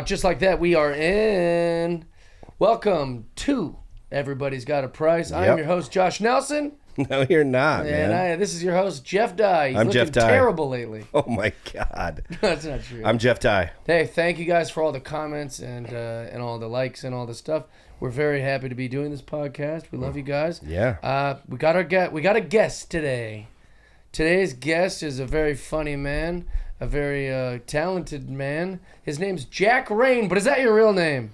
Just like that, we are in. Welcome to Everybody's Got a Price. Yep. I'm your host, Josh Nelson. No, you're not, man. And this is your host, Jeff Dye. He's I'm looking Jeff Dye. terrible lately. Oh, my God. That's not true. I'm Jeff Dye. Hey, thank you guys for all the comments and all the likes and all the stuff. We're very happy to be doing this podcast. We love you guys. Yeah. We got a guest today. Today's guest is a very funny man, a very talented man. His name's Jack Rain, but is that your real name?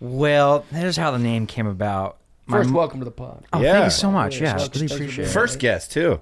Well, here's how the name came about. First, welcome to the pod. Oh, Yeah. thank you so much. Yeah, Thanks really for appreciate being it. First guest, too.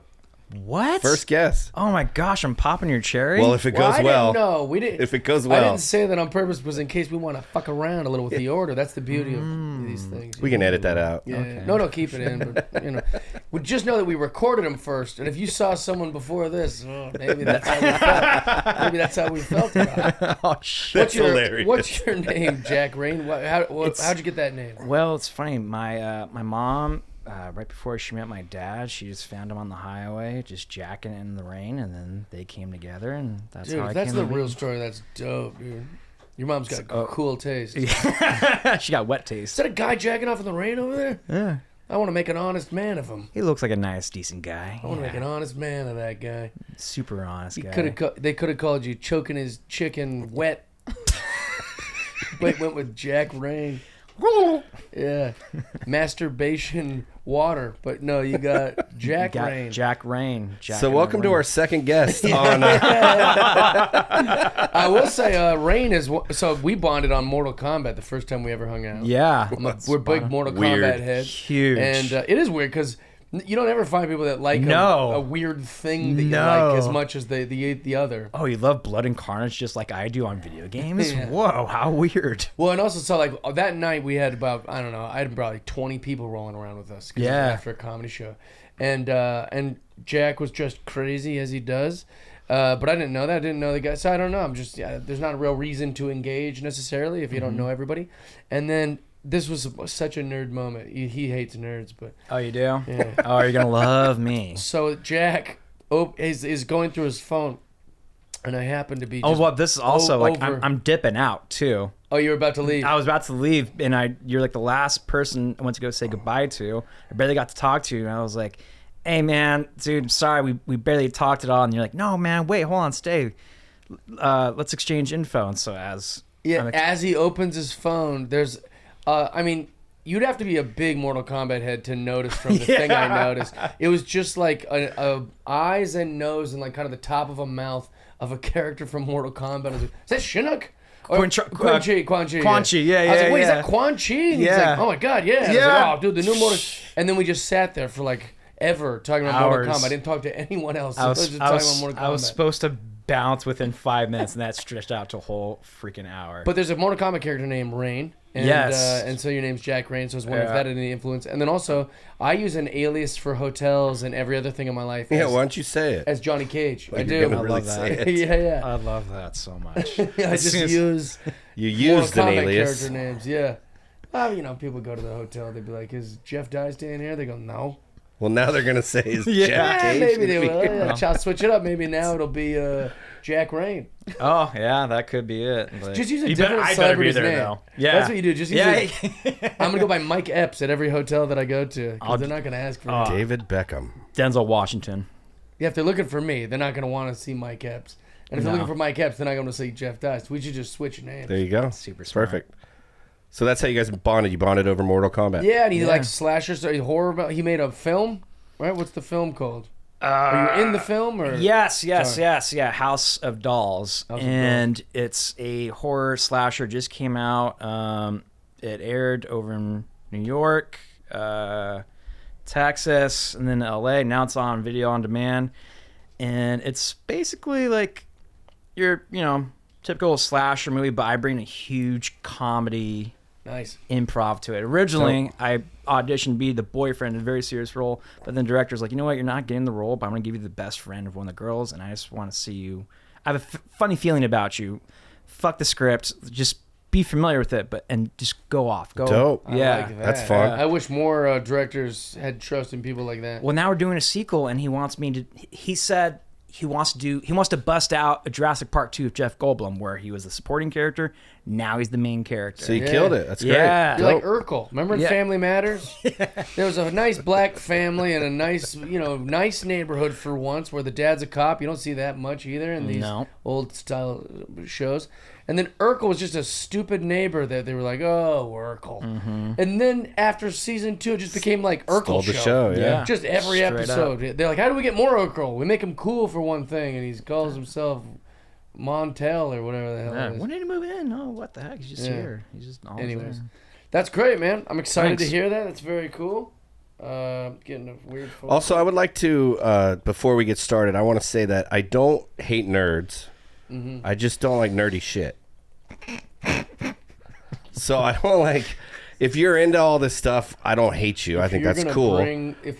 What? First guest. Oh my gosh, I'm popping your cherry. Well, if it goes I well. didn't know. We didn't. If it goes I well. didn't say that on purpose, because in case we want to fuck around a little with the order. That's the beauty of these things. We can edit that out. Yeah. Okay. No, keep it in. But we just know that we recorded them first, and if you saw someone before this, maybe that's how we felt. Maybe that's how we felt about it. oh shit. Hilarious. What's your name, Jack Rain? How'd you get that name? Well, it's funny. My mom, right before she met my dad, she just found him on the highway, just jacking in the rain, and then they came together, and that's Dude, how I if that's came the to be. real story. That's dope, dude. Your mom's got cool taste. She got wet Is taste. that a guy jacking off in the rain over there? Yeah. I want to make an honest man of him. He looks like a nice, decent guy. I want to make an honest man of that guy. Super honest guy. They could have called you choking his chicken wet. Went with Jack Rain. Yeah, masturbation water, but no, you got Jack Rain. Jack Rain. So welcome to our second guest on... I will say, Rain is so we bonded on Mortal Kombat the first time we ever hung out. Yeah. We're big Mortal Weird. Kombat heads. Huge. And it is weird because you don't ever find people that like No. a weird thing that you No. like as much as the other. Oh, you love blood and carnage just like I do on video games? Yeah. Whoa, how weird. Well, and also, so like that night we had about, I don't know, I had probably 20 people rolling around with us. 'Cause Yeah. After a comedy show. And Jack was just crazy as he does. But I didn't know that. I didn't know the guy. So I don't know. I'm just, there's not a real reason to engage necessarily if you don't know everybody. And then this was such a nerd moment. He hates nerds, but. Oh, you do? Yeah. Oh, you're going to love me. So Jack is going through his phone. And I happen to be. Oh, well, this is also like over. I'm dipping out too. Oh, you were about to leave. I was about to leave, and you're like the last person I went to go say goodbye to. I barely got to talk to you, and I was like, "Hey, man, dude, sorry, we barely talked at all." And you're like, "No, man, wait, hold on, stay. Let's exchange info." And so as he opens his phone, there's, I mean, you'd have to be a big Mortal Kombat head to notice from the thing I noticed. It was just like a eyes and nose and like kind of the top of a mouth of a character from Mortal Kombat. I was like, is that Shinnok? Quan Chi. Quan Chi, I was yeah, like, wait, is yeah. that Quan Chi? And he's Yeah. like, oh my God, yeah. And I was Yeah. like, oh, dude, the new Mortal. And then we just sat there for like ever talking about Mortal Hours. Kombat. I didn't talk to anyone else. I was just talking about Mortal Kombat. I was supposed to bounce within 5 minutes, and that stretched out to a whole freaking hour. But there's a Mortal Kombat character named Rain. And, Yes. and so your name's Jack Rain, so I was wondering if Yeah. that had any influence. And then also, I use an alias for hotels and every other thing in my life Yeah, as, why don't you say it? as Johnny Cage. I You're do. gonna I really love that. say it. yeah. I love that so much. I As just soon as- use You Mortal used an Kombat alias. character names, yeah. People go to the hotel, they'd be like, is Jeff Dye staying here? They go, no. Well, now they're going to say is Yeah. Jeff Cage Maybe they gonna will. be- Yeah, I'll switch it up. Maybe now it'll be Jack Rain. Oh yeah, that could be it. But Just use a I different better be celebrity's there name. though. Yeah, That's what you do. Just use yeah. I'm going to go by Mike Epps at every hotel that I go to because I'll- they're not going to ask for Oh. me. David Beckham. Denzel Washington. Yeah, if they're looking for me, they're not going to want to see Mike Epps. And if they're No. looking for Mike Epps, they're not going to see Jeff Dye. So we should just switch names. There you go. Super smart. Perfect. So that's how you guys bonded. You bonded over Mortal Kombat. Yeah, and he Yeah. likes slashers, horror. He made a film, right? What's the film called? Are you in the film or? Yes. Sorry. Yeah. House of Dolls. House of and it's a horror slasher. Just came out. It aired over in New York, Texas, and then LA. Now it's on video on demand. And it's basically like your, typical slasher movie, but I bring a huge comedy Nice. improv to it. Originally, I auditioned to be the boyfriend in a very serious role, but then the director's like, you know what, you're not getting the role, but I'm going to give you the best friend of one of the girls, and I just want to see you. I have a funny feeling about you. Fuck the script. Just be familiar with it, and just go off. Go. Dope. Yeah. I like that. That's fun. I wish more directors had trust in people like that. Well, now we're doing a sequel, and he wants me to. He said he wants to bust out a Jurassic Park 2 of Jeff Goldblum, where he was the supporting character. Now he's the main character. So you killed it. That's great. Yeah. You're like Urkel. Remember in Family Matters? There was a nice black family and a nice, nice neighborhood for once where the dad's a cop. You don't see that much either in these old style shows. And then Urkel was just a stupid neighbor that they were like, oh, Urkel. Mm-hmm. And then after season 2, it just became like Urkel Stole the show, yeah. Just every Straight episode. up. They're like, how do we get more Urkel? We make him cool for one thing, and he calls himself Montel or whatever the hell it is. When did he move in? Oh, what the heck? He's just here. He's just always Anyways, there. that's great, man. I'm excited Thanks. to hear that. That's very cool. Getting a weird phone. Also, I would like to, before we get started, I want to say that I don't hate nerds. Mm-hmm. I just don't like nerdy shit. So I don't like, if you're into all this stuff, I don't hate you. I think that's cool.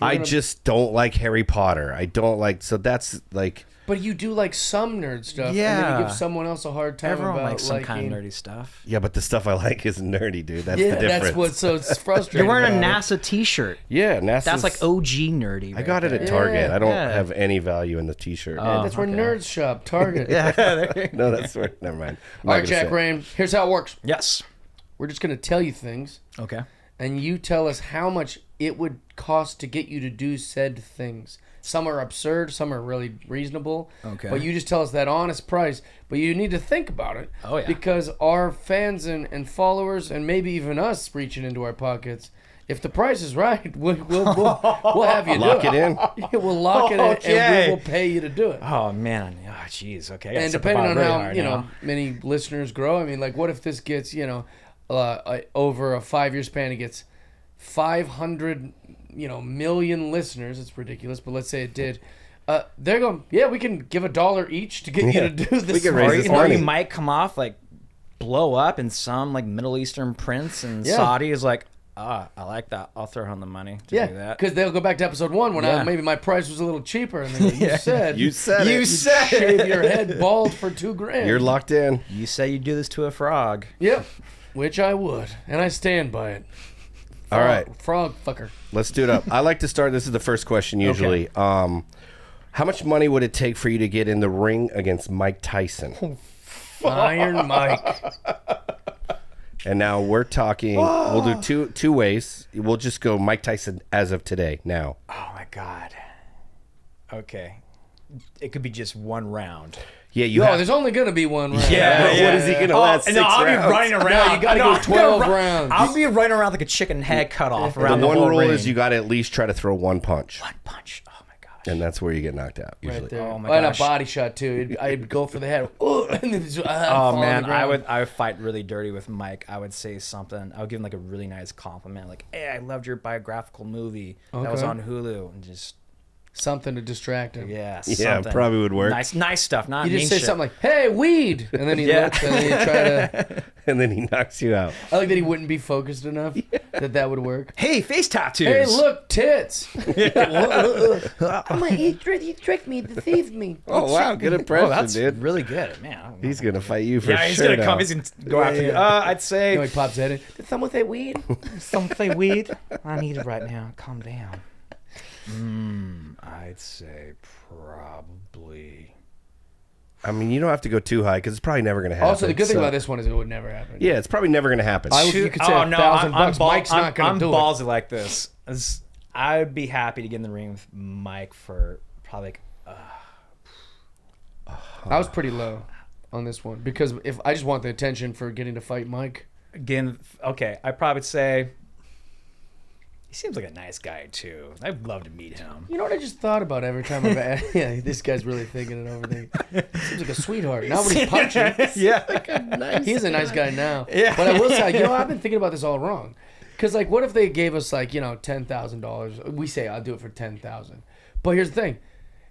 I just don't like Harry Potter. I don't like, so that's like. But you do like some nerd stuff. Yeah. And then you give someone else a hard time Everyone about likes some kind of liking- nerdy stuff. Yeah, but the stuff I like isn't nerdy, dude. That's the difference. that's what's so frustrating. You're wearing a about it. NASA t-shirt. Yeah, NASA's. That's like OG nerdy. I got it at Yeah. Target. I don't Yeah. have any value in the t-shirt. Yeah, that's where nerds shop. Target. No, that's where, never mind. All right, Jack Rain. Here's how it works. Yes. We're just going to tell you things, Okay. and you tell us how much it would cost to get you to do said things. Some are absurd, some are really reasonable. Okay. But you just tell us that honest price. But you need to think about it. Oh, yeah. Because our fans and followers, and maybe even us reaching into our pockets, if the price is right, we'll have you Lock do it in. We'll lock it in, Okay. and we will pay you to do it. Oh man. Oh jeez. Okay. I gotta And set the depending bar on really how hard you now. know many listeners grow, I mean, like, what if this gets over a 5-year span, it gets 500 million listeners. It's ridiculous, but let's say it did. They're going, yeah, we can give $1 each to get you to do this. We can raise this Or money. you might come off like blow up, and some like Middle Eastern prince and Yeah. Saudi is like, I like that. I'll throw on the money to do Yeah, that. because they'll go back to episode 1 when maybe my price was a little cheaper, and they go, you said You said You it. said shave your head bald for $2,000. You're locked in. You say you do this to a frog. Yep, which I would, and I stand by it. All right. Frog fucker. Let's do it up. I like to start. This is the first question usually. How much money would it take for you to get in the ring against Mike Tyson? Iron Mike. And now we're talking. We'll do two ways. We'll just go Mike Tyson as of today. Now. Oh my god. Okay. It could be just one round. Yeah, you No, have. there's only going to be one round. What is he gonna last? 6 I'll rounds? be running around. No, you gotta go 12 rounds. I'll be running around like a chicken head cut off around The the one whole rule ring. is you got to at least try to throw one punch, one punch. Oh my gosh. and that's where you get knocked out usually. Right there. Oh my And a gosh. body shot too. I'd go for the head. And then just, Oh fall on man, the ground. I would fight really dirty with Mike. I would say something. I would give him like a really nice compliment, like, "Hey, I loved your biographical movie that was Okay. on Hulu," and just Something to distract him. yeah, Yeah, something. probably would work. Nice stuff. Not You mean just say shit. something like, "Hey, weed," and then he Yeah. looks, and then you try to. And then he knocks you out. I like that he wouldn't be focused enough that would work. Hey, face tattoos. Hey, look, tits. He tricked me, deceived me. Oh wow, good impression, Oh, that's dude. really good, man. He's gonna fight you for yeah, he's sure. gonna now. come. He's gonna go after you. I'd say You know, he pops head in. Did someone say weed? some say weed. I need it right now. Calm down. I'd say probably. I mean, you don't have to go too high because it's probably never gonna happen. Also, the good thing so- about this one is it would never happen. Yeah, it's probably never gonna happen. You could say $1,000. Mike's not going I'm to do ballsy like this. I'd be happy to get in the ring with Mike for probably like, I was pretty low on this one because if I just want the attention for getting to fight Mike. again. Okay, I'd probably say he seems like a nice guy too. I'd love to meet him. You know what I just thought about every time I've asked? Yeah, this guy's really thinking it over there. Seems like a sweetheart. Not when he's punching. Yeah. He's a nice guy now. Yeah. But I will say, I've been thinking about this all wrong. Because, like, what if they gave us, like, $10,000? We say, I'll do it for $10,000. But here's the thing.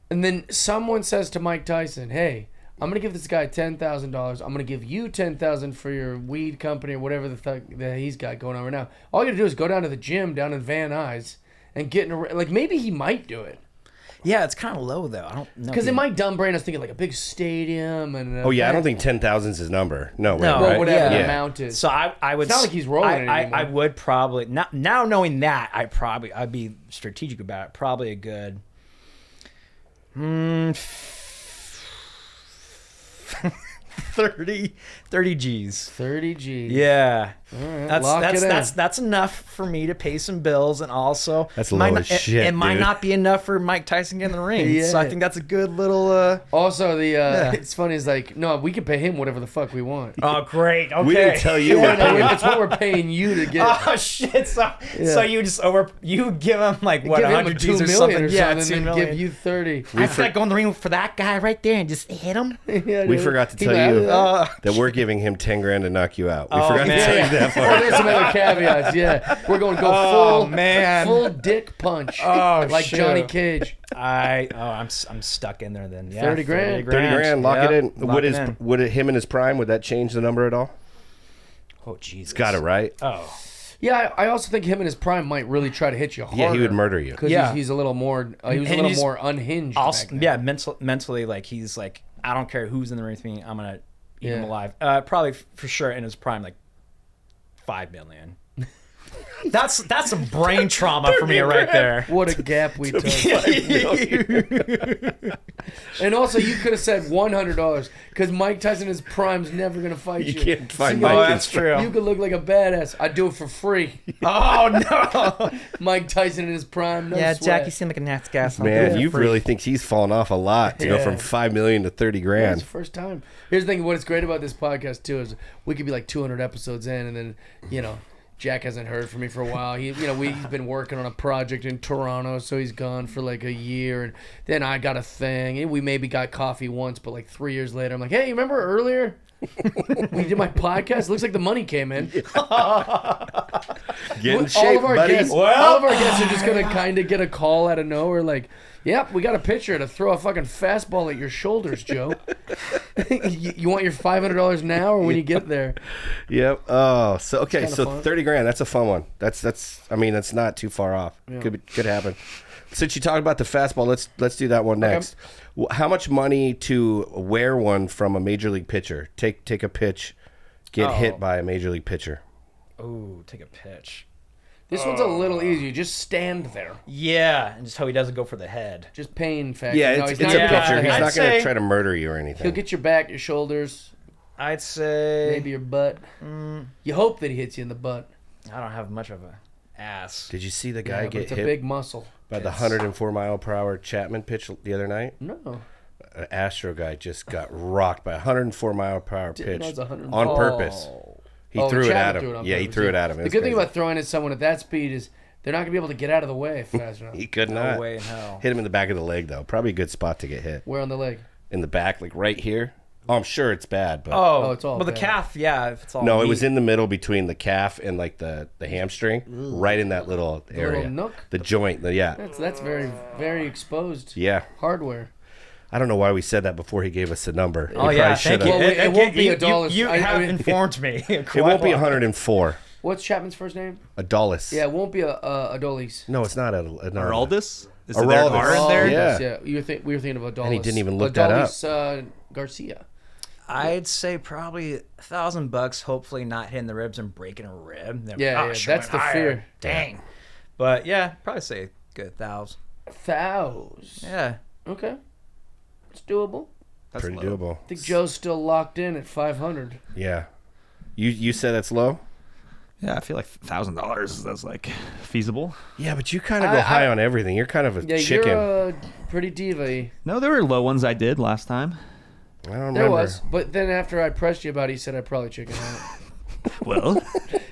And then someone says to Mike Tyson, hey, I'm going to give this guy $10,000. I'm going to give you $10,000 for your weed company or whatever the fuck that he's got going on right now. All you got to do is go down to the gym down in Van Nuys and get in a... Like, maybe he might do it. Yeah, it's kind of low though. I don't know. Because in my dumb brain, I was thinking, like, a big stadium and... Oh yeah, I don't think 10,000 is his number. No way. No, right? whatever the Yeah. amount is. So I would. It's not like he's rolling it I anymore. would probably now knowing that I'd be strategic about it. Probably a good 30 G's. 30 G's. Yeah. All right, That's enough for me to pay some bills, and also that's low as shit. It might not be enough for Mike Tyson to get in the ring. Yeah. So I think that's a good little. Also, it's funny. It's like, no, we can pay him whatever the fuck we want. Oh, great. Okay. We didn't tell you. It's what we're paying you to get. Oh shit! So you just you give him like what, give him 100 G's $2 or million something? or Yeah, something, and then give you 30. I feel like going to the ring for that guy right there and just hit him. We forgot to tell you that we're giving him 10 grand to knock you out. We forgot to tell you that part. There's some other caveats. Yeah, we're going to go full dick punch, like shoot. Johnny Cage. I'm stuck in there then. Yeah, 30 grand. 30 grand. Lock it in. Lock Would it him in his prime? Would that change the number at all? Oh Jesus! It's got it right. Oh. Yeah, I also think him in his prime might really try to hit you harder. Yeah, he would murder you. Because he's a little more. He was a little more unhinged. Also, mentally, like he's like, I don't care who's in the ring with me. I'm gonna eat him alive. Probably for sure in his prime, like $5 million. That's some brain trauma for me right there. What a gap we took. And also, you could have said $100 because Mike Tyson in his prime's never gonna fight you. You can't fight So Mike. That's true. You could look like a badass. I'd do it for free. Oh no! Mike Tyson in his prime. No Yeah, sweat. Jack, you seem like a nice guy. Man, you really think he's fallen off a lot to go from $5 million to 30 Yeah, grand. it's the first time. Here's the thing. What's great about this podcast too is we could be like 200 episodes in, and then Jack hasn't heard from me for a while. He's been working on a project in Toronto, so he's gone for like a year. And then I got a thing, and we maybe got coffee once, but like 3 years later, I'm like, hey, you remember earlier when you did my podcast? Looks like the money came in. Get in shape, buddy. All of our guests are just gonna kind of get a call out of nowhere, like, yep, we got a pitcher to throw a fucking fastball at your shoulders, Joe. You want your $500 now or when you get there? Yep. Oh, so fun. 30 grand. That's a fun one. That's not too far off. Yeah. Could happen. Since you talked about the fastball, let's do that one next. Okay. How much money to wear one from a major league pitcher? Take a pitch, get hit by a major league pitcher. Oh, take a pitch. This one's a little easier. Just stand there. Yeah, and just hope he doesn't go for the head. Just pain factor. Yeah, no, it's he's a not pitcher. He's I'd not going to say- try to murder you or anything. He'll get your back, your shoulders, I'd say maybe your butt. You hope that he hits you in the butt. I don't have much of a ass. Did you see the guy Yeah, but get it's a hit big muscle. by the 104-mile-per-hour Chapman pitch the other night? No. An Astro guy just got rocked by a 104-mile-per-hour Didn't know pitch it was 104. on purpose. He threw it at him. He threw it at him. The good thing about throwing at someone at that speed is they're not going to be able to get out of the way fast enough. He could not. No way in hell. Hit him in the back of the leg, though. Probably a good spot to get hit. Where on the leg? In the back, like right here. Oh, I'm sure it's bad, but Oh, it's all Well, the bad. calf, yeah, if it's all no, it meat. was in the middle between the calf and like the hamstring, right in that little area. little nook? The joint. Yeah. That's very, very exposed Yeah. hardware. I don't know why we said that before he gave us the number. Oh He yeah, probably thank should've. you. Well, it won't be $1. You I have mean- informed me. It won't be 104. What's Chapman's first name? $1. Yeah, it won't be a Adolis. No, it's not Araldis? Is Araldis. there an R in there? Yeah. Yeah, we were thinking of Adolis. And he didn't even look that up. Adolis Garcia. I'd say probably $1,000. Hopefully not hitting the ribs and breaking a rib. Then, Yeah, that's went the higher. fear. Dang. But yeah, probably say good 1,000. 1,000. Yeah. Okay. It's doable. That's Pretty low. doable. I think Joe's still locked in at 500. Yeah. You said it's low? Yeah, I feel like $1,000 that's like feasible. Yeah, but you kind of go high on everything. You're kind of a Yeah, chicken. you're pretty diva-y. No, there were low ones I did last time. I don't There remember. was, but then after I pressed you about it, he said I'd probably chicken out. Well,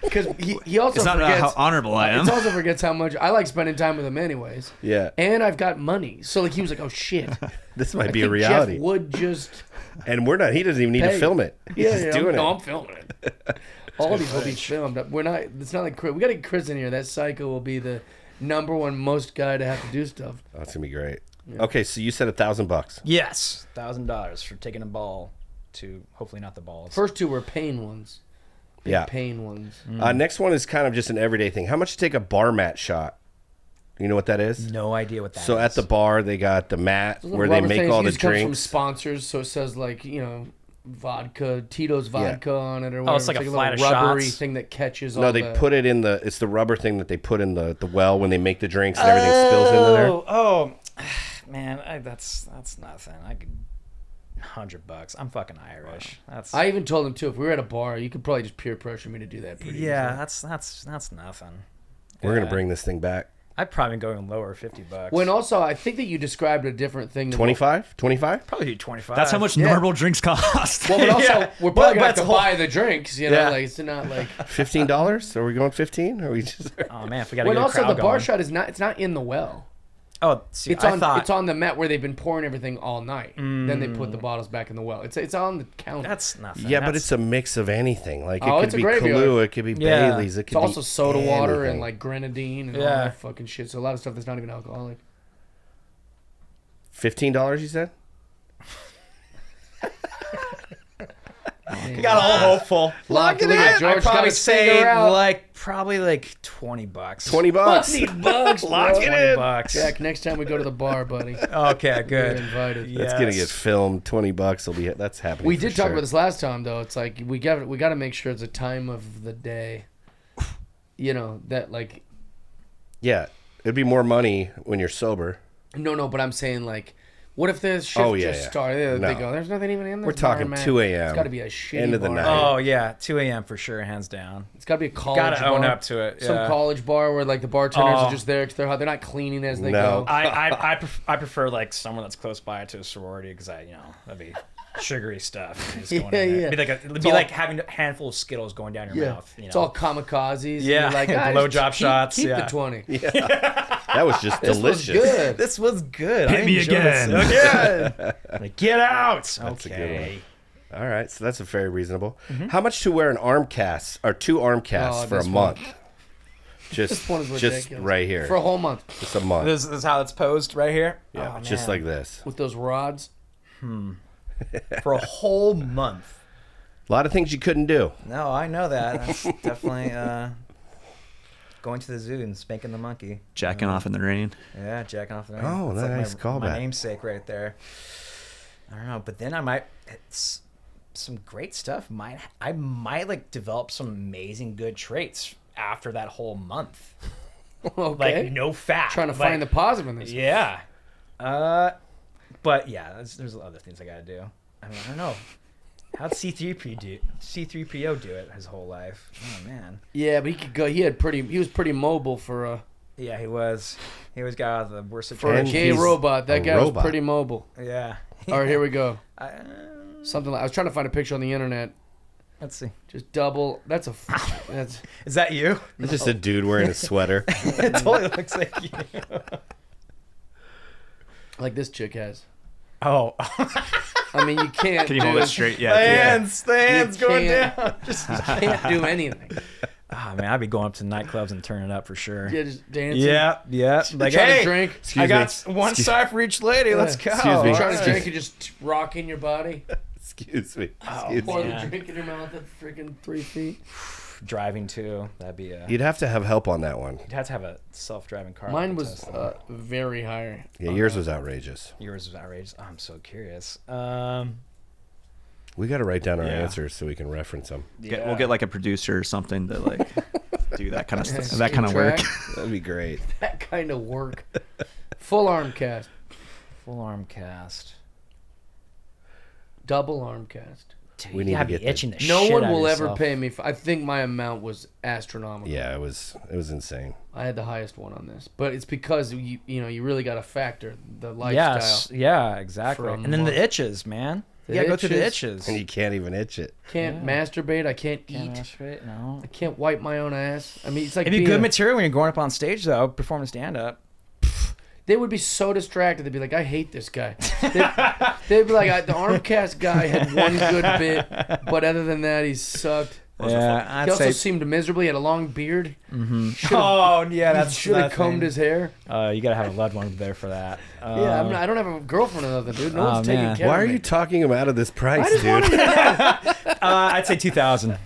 Because he also it's not forgets how honorable I am. He also forgets how much I like spending time with him anyways. Yeah. And I've got money. So like he was like, oh shit. This might I be a think reality. Jeff would just And we're not. He doesn't even need to Hey. film it. He's Yeah, just yeah, doing no, it. I'm filming it. All these will be filmed. We're not. It's not like Chris. We got to get Chris in here. That psycho will be the #1 most guy to have to do stuff. Oh, that's gonna be great. Okay, so you said $1,000. Yes. $1,000 for taking a ball to hopefully not the balls. First two were pain ones. Big Yeah. pain ones. Next one is kind of just an everyday thing. How much to take a bar mat shot? You know what that is? No idea what that is. So at the bar, they got the mat Those where little they rubber make things all the usually comes from drinks. sponsors, so it says like vodka, Tito's vodka on it or whatever. Oh, it's like a flight little of rubbery shots? thing that catches all No, they the... put it in the. It's the rubber thing that they put in the well when they make the drinks and everything spills into there. Oh, man, that's nothing. I could. $100. I'm fucking Irish. That's I even told him too. If we were at a bar, you could probably just peer pressure me to do that. Pretty yeah. easily. That's nothing. We're gonna bring this thing back. I'd probably go lower, $50. When also, I think that you described a different thing. 25? 25? Probably do 25. That's how much normal drinks cost. Well, but also Yeah. we're probably But gonna have it's to a whole- buy the drinks. You know, Yeah. like it's not like. $15? Are we going 15? Or are we just? Oh man, if we got to When get a also crowd the bar going. shot is not. It's not in the well. Oh, see, It's I on. thought It's on the mat where they've been pouring everything all night. Then they put the bottles back in the well. It's on the counter. that's nothing. Yeah, but That's- it's a mix of anything. Like Oh, it it's could a be graveyard. Kahlua, it could be Yeah. Bailey's, it It's could also be soda water anything. and like grenadine and all Yeah. that fucking shit. So a lot of stuff that's not even alcoholic. $15, you said? You got all hopeful. Lock it in. George I'd probably gotta say figure out. probably like $20. $20. $20, Lock bro. it in. $20. Jack, next time we go to the bar, buddy, Okay, you're good. invited. That's gonna get filmed. $20 will be that's happening. We for did talk sure. about this last time, though. It's like we got to make sure it's a time of the day. You know that like Yeah, it'd be more money when you're sober. no, but I'm saying like, what if the shift Oh, yeah, just yeah. started? They No. go, there's nothing even in there. We're talking 2 a.m. It's got to be a shitty End of the bar. night. Oh yeah, 2 a.m. for sure, hands down. It's got to be a college Gotta bar. own up to it. Some yeah. college bar where like the bartenders Oh. are just there because they're not cleaning as they No. go. I prefer like someone that's close by to a sorority because that'd be sugary stuff. Just going in there. Yeah. It'd be like having a handful of Skittles going down your mouth. You know? It's all kamikazes. Yeah. And you're like, Blowjob shots, Keep yeah. the 20. That was just This was delicious. good. This was good. Hit I me enjoyed again. this. Again. Like, get out. That's a good Okay. All right, so that's a very reasonable. How much to wear an arm cast or 2 arm casts Oh, for a this one. month? Just, This one is just ridiculous. right here, For a whole month just a month. This is how it's posed right here. Yeah, Oh, just man. like this. with those rods. For a whole month. A lot of things you couldn't do. No, I know that. That's definitely going to the zoo and spanking the monkey. Jacking off in the rain. Yeah, jacking off the rain. Oh, That's nice callback. my namesake right there. I don't know, but then I might it's some great stuff. I might like develop some amazing good traits after that whole month. Okay. Like no fat. Trying to like, find the positive in this. Yeah. But yeah, there's other things I gotta do. I mean, I don't know. How'd C3PO do it his whole life? Oh man. Yeah, but he could go. He was pretty mobile for a Yeah, he was. He always got out of the worst for a And situation. gay he's robot. That a guy was robot. pretty mobile. Yeah. All right, here we go. I, Something like I was trying to find a picture on the internet. let's see. Just double. That's Is that you? It's just a dude wearing a sweater. It totally looks like you. like this chick has. Oh, I mean, you can't. Can you hold do it straight? the Yeah. hands going can't- down. Just, You can't do anything. oh man, I'd be going up to nightclubs and turning it up for sure. Yeah, just dancing. Yeah. Like, Trying hey, to drink. I me. got one side for each lady. Let's go. Excuse me. Trying to Alright. drink and just rocking your body. Excuse me. Oh, Excuse Pour me. Yeah. the drink in your mouth at freaking 3 feet. Driving too. That'd be a. You'd have to have help on that one. You'd have to have a self-driving car. Mine like a was Tesla. very high. Yeah, yours was outrageous. Yours was outrageous. Oh, I'm so curious. We got to write down our Yeah. answers so we can reference them. We'll get like a producer or something to like do that kind of Yeah, stuff, that kind of work. track. That'd be great. That kind of work. Full arm cast. Full arm cast. Double arm cast. Dude, We need you to gotta get be the- itching the No shit one out of will ever yourself. pay me. I think my amount was astronomical. Yeah, it was insane. I had the highest one on this, but it's because you really got to factor the lifestyle. Yes, yeah, exactly. For a And then month. the itches, man. The You gotta go through the itches. itches. And you can't even itch it. Can't masturbate. I can't Can't eat. masturbate, no. I can't wipe my own ass. I mean, it's like It'd be being good a- material when you're going up on stage, though, performing stand-up. They would be so distracted. They'd be like, I hate this guy. They'd be like, the arm cast guy had one good bit, but other than that, he sucked. Yeah, He I'd also say. seemed miserable. He had a long beard. Oh, yeah, that's Should have combed his hair. You gotta have a loved one there for that. Yeah, I don't have a girlfriend or nothing, dude. No one's taking man. care Why of are me. you talking him out of this price, I just dude? wanted to know. I'd say 2,000.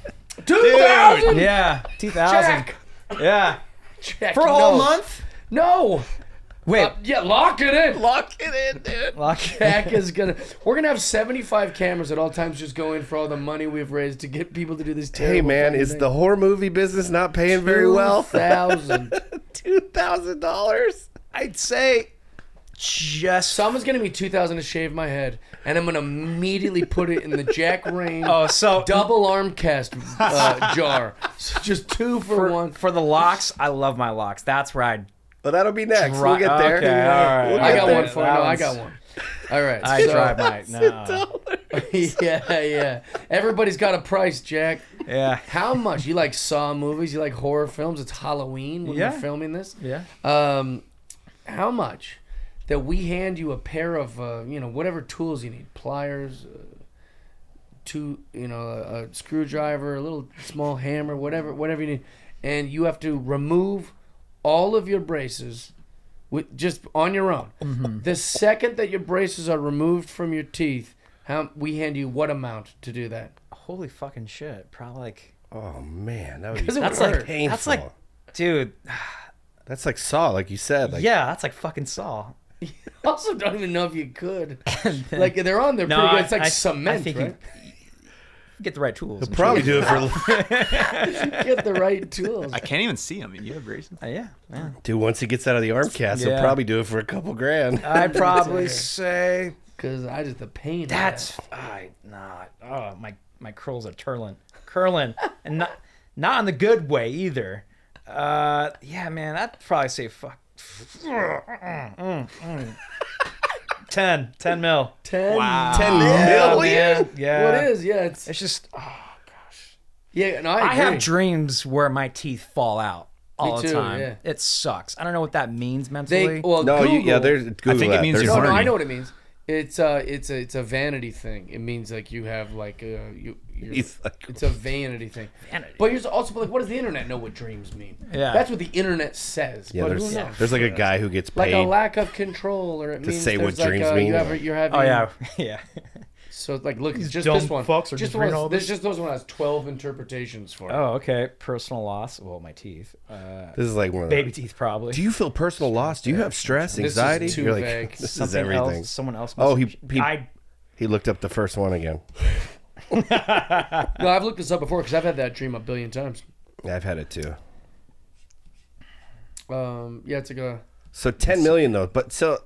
2,000? Yeah, 2,000. Jack. Yeah, Jack, for a whole no. month. No. Wait, Yeah, lock it in. Lock it in, dude. lock. Jack is gonna. We're gonna have 75 cameras at all times, just going for all the money we've raised to get people to do this. Hey, man, is the horror movie business not paying very well? $2,000. $2,000? I'd say Someone's gonna be $2,000 to shave my head, and I'm gonna immediately put it in the Jack Rain double arm cast jar. So just 2 for 1. For the locks, I love my locks. That's where I'd. Well, that'll be next. We'll get there. Okay, all right. We'll I get got there. one for you. No, I got one. All right. I drive my. No. Yeah. Everybody's got a price, Jack. Yeah. How much? You like Saw movies? You like horror films? It's Halloween when we're filming this. Yeah. How much that we hand you a pair of whatever tools you need, pliers, a screwdriver, a little small hammer, whatever you need, and you have to remove all of your braces with just on your own. Mm-hmm. The second that your braces are removed from your teeth, we hand you what amount to do that? Holy fucking shit! Probably like. Oh man, that would be that's like painful. That's like, dude. That's like Saw, like you said. Like, yeah, that's like fucking Saw. I also don't even know if you could. Like they're on there pretty good. It's like cement, I think right? Get the right tools. He'll probably do it for. Get the right tools. I can't even see him. You have braces. Yeah. Dude, once he gets out of the arm cast, he'll probably do it for a couple grand. I'd probably say because the pain. That's not. Oh, my curls are curling, and not in the good way either. Yeah, man, I'd probably say fuck. 10 mil. 10? Wow. 10 million? Yeah. What is? Yeah, it's just, oh gosh. Yeah, no, I have dreams where my teeth fall out all the time. Yeah. It sucks. I don't know what that means mentally. Google, there's Google. I think it means you're horny. No, I know what it means. It's a vanity thing. It means like you have like it's a vanity thing. Vanity. But you're also like, what does the internet know what dreams mean? Yeah. That's what the internet says. Yeah, but who knows? there's like a guy who gets Like paid a lack of control, or it means say what there's dreams like mean. you're having. Oh yeah, yeah. So like, look, it's just dumb this one. fucks are just reading all There's this? just those one has 12 interpretations for it. Oh, okay. Personal loss. Well, my teeth. This is like one of the, Baby teeth, probably. Do you feel personal loss? Do you have stress, anxiety? This is too You're like, vague. this is Something everything. else, someone else. Oh, Must he looked up the first one again. No, I've looked this up before because I've had that dream a billion times. Yeah, I've had it too. Yeah, it's like a. So 10 million though, but so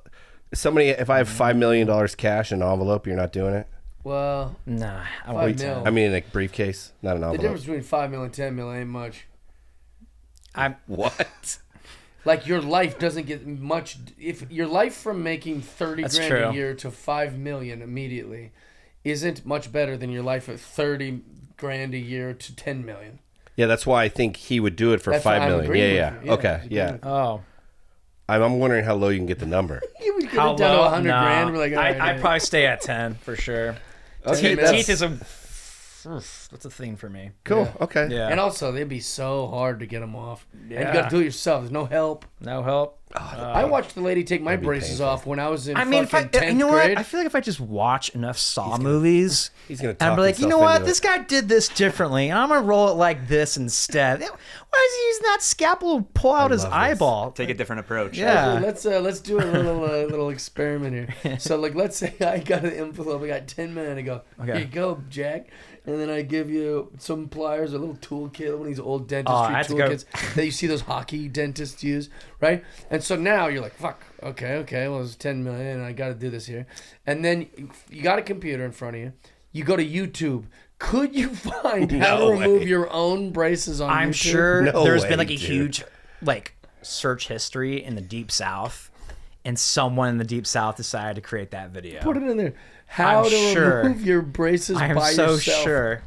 somebody, if I have $5 million cash in an envelope, you're not doing it. Well, Nah, I 5 won't. mil. I mean, in a briefcase, not an The envelope. difference between 5 mil and 10 mil ain't much. What? Like your life doesn't get much. If your life from making 30 That's grand true. a year to 5 million immediately isn't much better than your life at 30 grand a year to 10 million. Yeah, that's why I think he would do it for That's 5 why I'm million. agreeing Yeah, with yeah. you. Okay, I'm yeah. agreeing with Oh. I'm wondering how low you can get the number. You would get How it down to low? 100 Nah. grand. We're like, all right, I'd probably stay at 10 for sure. Okay, Teeth is that's a thing for me. Cool. Yeah. Okay. Yeah. And also, they'd be so hard to get them off. Yeah. And you got to do it yourself. There's no help. No help. I watched the lady take my That'd be braces painful. off when I was in I mean, fucking 10th you know grade. what? I feel like if I just watch enough Saw movies, He's gonna and talk I'm like, you himself know what? into it. This guy did this differently, and I'm gonna roll it like this instead. Why is he using that scalpel to pull out his love this. eyeball? Take a different approach. Yeah. Let's do a little experiment here. So like, let's say I got an envelope, I got 10 million. I go, Okay. here you go, Jack. And then I give you some pliers, a little toolkit, one of these old I dentistry had to go- toolkits that you see those hockey dentists use, right? And so now you're like, fuck, okay, well it's 10 million, and I got to do this here. And then you got a computer in front of you. You go to YouTube. Could you find how to No remove way. your own braces on YouTube? I'm sure No there's way, been like a dude. huge search history in the Deep South, and someone in the Deep South decided to create that video. Put it in there. How I'm to sure. remove your braces I am by so yourself. sure.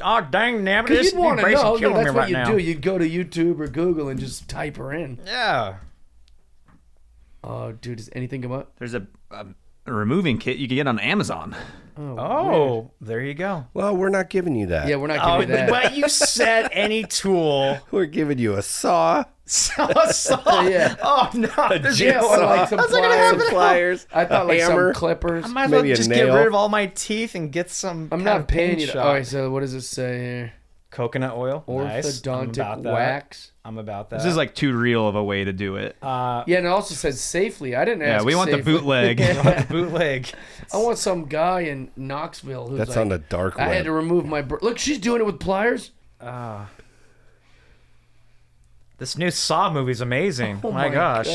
Oh dang, damn it! Because This you'd want to braces know. killing That's me what right you now. do. You'd go to YouTube or Google and just type her in. Yeah. Oh, dude, does anything come up? There's a removing kit you can get on Amazon. Oh, there you go. Well, we're not giving you that. Yeah, we're not Oh, giving you that. but you said any tool. We're giving you a saw, Saw. Yeah. Oh no. There's Yeah, or like some That's not gonna happen. pliers. pliers, I thought like hammer. some clippers. I might as well Maybe a just get nail. rid of all my teeth and get some. I'm kind not of paying paint you. shop. All right, so what does it say here? Coconut oil. Nice. I'm Orthodontic about that. wax. I'm about that. This is like too real of a way to do it. Yeah, and it also says safely. I didn't ask. Yeah, we want the safely. bootleg. the bootleg. I want some guy in Knoxville who's That's like, on the dark I web. had to remove my. Look, she's doing it with pliers. This new Saw movie is amazing. Oh my gosh.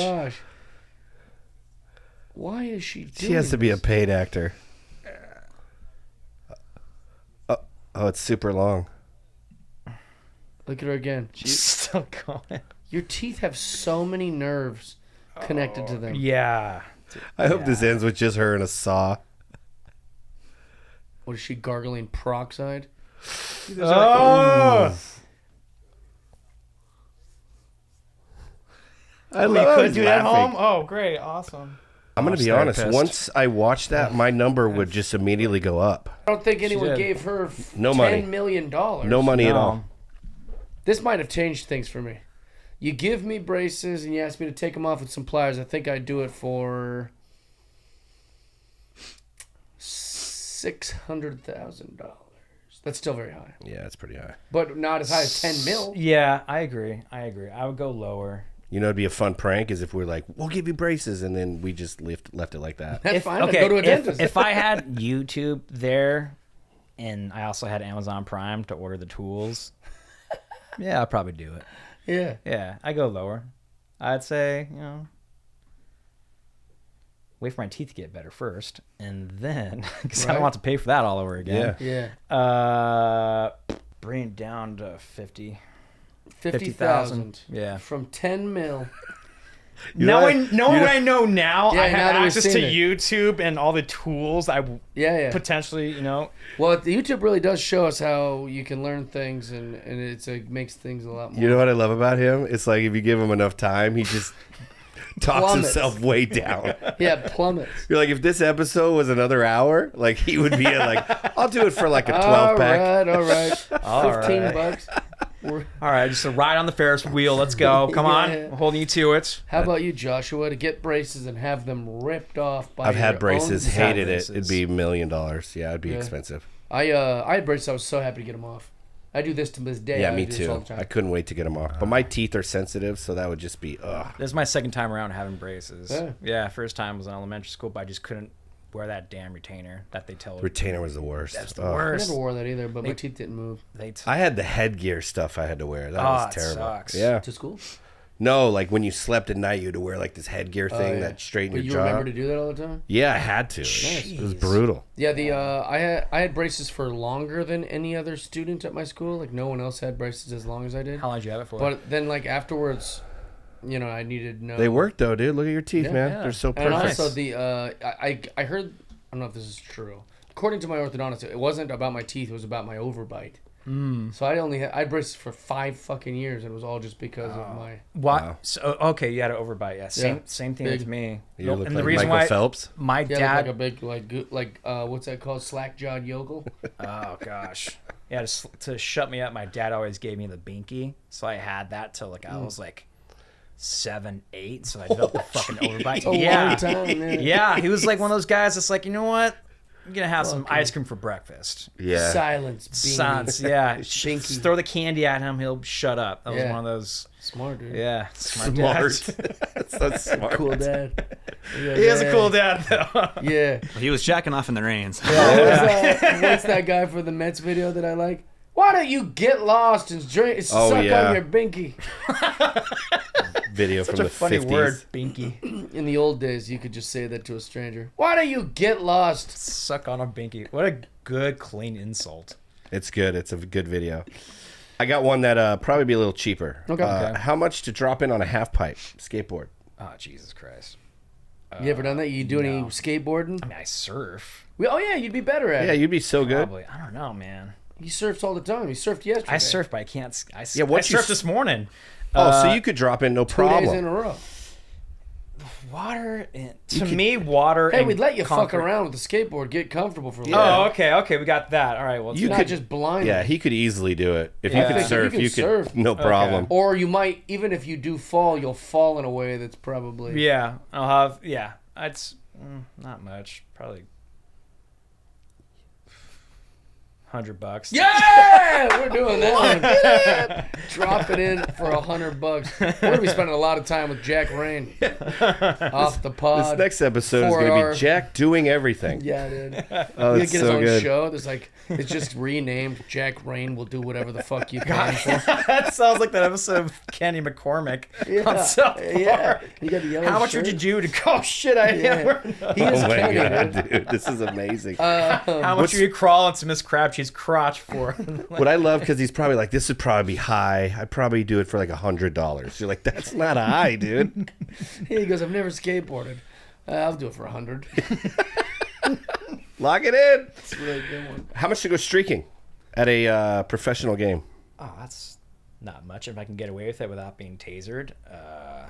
Why is she doing She has to be a this? paid actor. Oh, it's super long. Look at her again. She's still going. Your teeth have so many nerves connected to them. Yeah. I hope this ends with just her and a saw. What is she gargling peroxide? Oh! I We love could do that at laughing. home? Oh, great. Awesome. I'm going to be honest. Once I watched that, my number would just immediately go up. I don't think anyone did. gave her No money. $10 million. No money at all. This might have changed things for me. You give me braces and you ask me to take them off with some pliers. I think I'd do it for $600,000. That's still very high, Yeah, it's pretty high. but not as high as 10 mil. Yeah, I agree. I would go lower. You know, it'd be a fun prank is if we're like, we'll give you braces, and then we just left it like that. That's fine. Okay, I'd go to a dentist. if I had YouTube there, and I also had Amazon Prime to order the tools, yeah, I'd probably do it. yeah. Yeah, I go lower. I'd say, wait for my teeth to get better first, and then because I Right. don't want to pay for that all over again. Yeah. Bring it down to 50. 50,000. Yeah. From 10 mil. Knowing what I know now, Yeah, I now have that we've access to seen it. YouTube and all the tools I Yeah. potentially, Well, the YouTube really does show us how you can learn things, and it makes things a lot more. You know what I love about him? It's like if you give him enough time, he just talks Plummets. himself way down. Yeah, plummets. You're like, if this episode was another hour, like he would be at I'll do it for like a 12 All pack. right. All 15 right. bucks. We're- All right, just a ride on the Ferris wheel. Let's go. Come on. Yeah. I'm holding you to it. How about you, Joshua, to get braces and have them ripped off by I've your had braces, own- hated braces. it. It'd be $1 million. Yeah, it'd be Yeah. expensive. I had braces. I was so happy to get them off. I do this to this day. Yeah, I me do this all too. the time. I couldn't wait to get them off. But my teeth are sensitive, so that would just be, ugh. This is my second time around having braces. Yeah. First time was in elementary school, but I just couldn't wear that damn retainer that they tell Retainer was the worst. That's the Ugh. I worst. never wore that either, but my teeth didn't move. I had the headgear stuff I had to wear. That Oh, was it terrible. sucks. Yeah. To school? No, like when you slept at night, you had to wear like this headgear thing Yeah. that straightened But your you jaw. remember to do that all the time? Yeah, I had to. It was brutal. Yeah, I had braces for longer than any other student at my school. Like no one else had braces as long as I did. How long did you have it for? But then like afterwards, I needed to know. They work though, dude. Look at your teeth, Yeah. man. Yeah. They're so And perfect. also I heard, I don't know if this is true. According to my orthodontist, it wasn't about my teeth. It was about my overbite. So I had braces for 5 fucking years, and it was all just because of my. What? Wow. So, okay, you had an overbite. Yeah, same thing Big. with me. You Nope, look and like the reason Michael why Phelps. my Yeah, dad. like a big what's that called? Slack-jawed yokel. Oh gosh. Yeah, to shut me up, my dad always gave me the binky, so I had that till I was like 7, 8. So I developed a fucking overbite. A Yeah, long time, man. yeah. He was like one of those guys that's like, you know what? I'm gonna have some ice cream for breakfast. Yeah. Silence. Beanie. Sans, yeah. Binky. Just throw the candy at him, he'll shut up. That was Yeah. one of those. Smart dude. Yeah, smart. Smart. That's smart. Cool dad. Yeah, He is a cool dad though. Yeah. He was jacking off in the rains. What's that guy for the Mets video that I like? Why don't you get lost and drink, suck yeah. on your binky? Video Such from a the funny 50s. word, binky. In the old days, you could just say that to a stranger. Why don't you get lost? Suck on a binky. What a good, clean insult. It's good. It's a good video. I got one that probably be a little cheaper. Okay. How much to drop in on a half pipe skateboard? Oh, Jesus Christ. You ever done that? You do any no. skateboarding? I mean, I surf. Oh yeah, you'd be better at Yeah, it. you'd be so good. Probably. I don't know, man. He surfs all the time. He surfed yesterday. I surf, but I can't. I once you surfed this morning. Oh, so you could drop in no 2 days problem. in a row. Water. Me, water. Hey, and we'd let you concrete. fuck around with the skateboard, get comfortable for a little Oh, bit. okay. We got that. All right. Well, You Not could just blind. Yeah, he could easily do it. If Yeah. you could surf, You you could could surf. no problem. Or you might, even if you do fall, you'll fall in a way that's probably. yeah. I'll have. Yeah. It's not much. Probably $100. Yeah, we're doing that one. Drop it in for $100. We're gonna be spending a lot of time with Jack Rain off the pod. This next episode is going to be Jack doing everything. Yeah, dude. Oh, He'll that's get his so own good. show. It's just renamed. Jack Rain will do whatever the fuck you pay him for. That sounds like that episode of Kenny McCormick on South Park. Yeah. You got the yellow How much shirt. would you do to go? Shit, I am. He is Oh my Kenny, god, dude. dude, this is amazing. How much would you crawl into Miss Crabtree's crotch for? What I love, because he's probably like, this would probably be high. I'd probably do it for like $100. You're like, that's not high, dude. He goes, I've never skateboarded. I'll do it for 100. Lock it in. That's a really good one. How much to go streaking at a professional game? Oh, that's not much if I can get away with it without being tasered.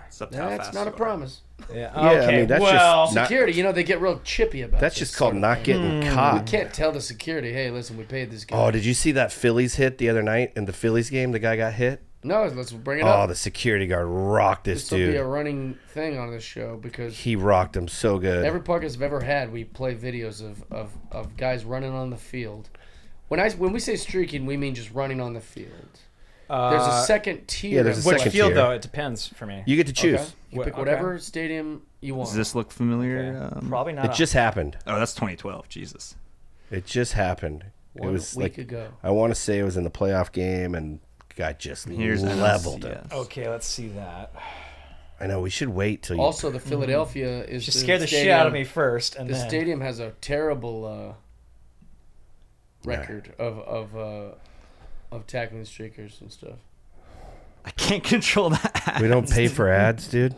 It's up to how That's fast not a you are. promise. Yeah, Yeah, okay. I mean, that's well, just not, Security, they get real chippy about that's this just called sort of not thing. getting You caught. can't tell the security, hey, listen, we paid this guy. Oh, did you see that Phillies hit the other night in the Phillies game? The guy got hit. No, let's bring it Oh, up. the security guard rocked this This will be a dude. we thing on this show because He rocked him so good. every podcast I've ever had, we play videos of guys running on the field. When we say streaking, we mean just running on the field. There's a second tier. Yeah, there's a which second field tier. though? It depends for me. You get to choose. Okay. You pick Okay. whatever stadium you want. Does this look familiar? Probably not. It just happened. Oh, that's 2012. Jesus. It just happened. One it was week like ago. I want to say it was in the playoff game, and guy just Here's leveled NLCS. him. Okay, let's see that. I know we should wait till you. Also, the Philadelphia is Just the scared the shit stadium- out of me first, and The then stadium has a terrible record of tackling streakers and stuff. I can't control that. we don't pay for ads, dude.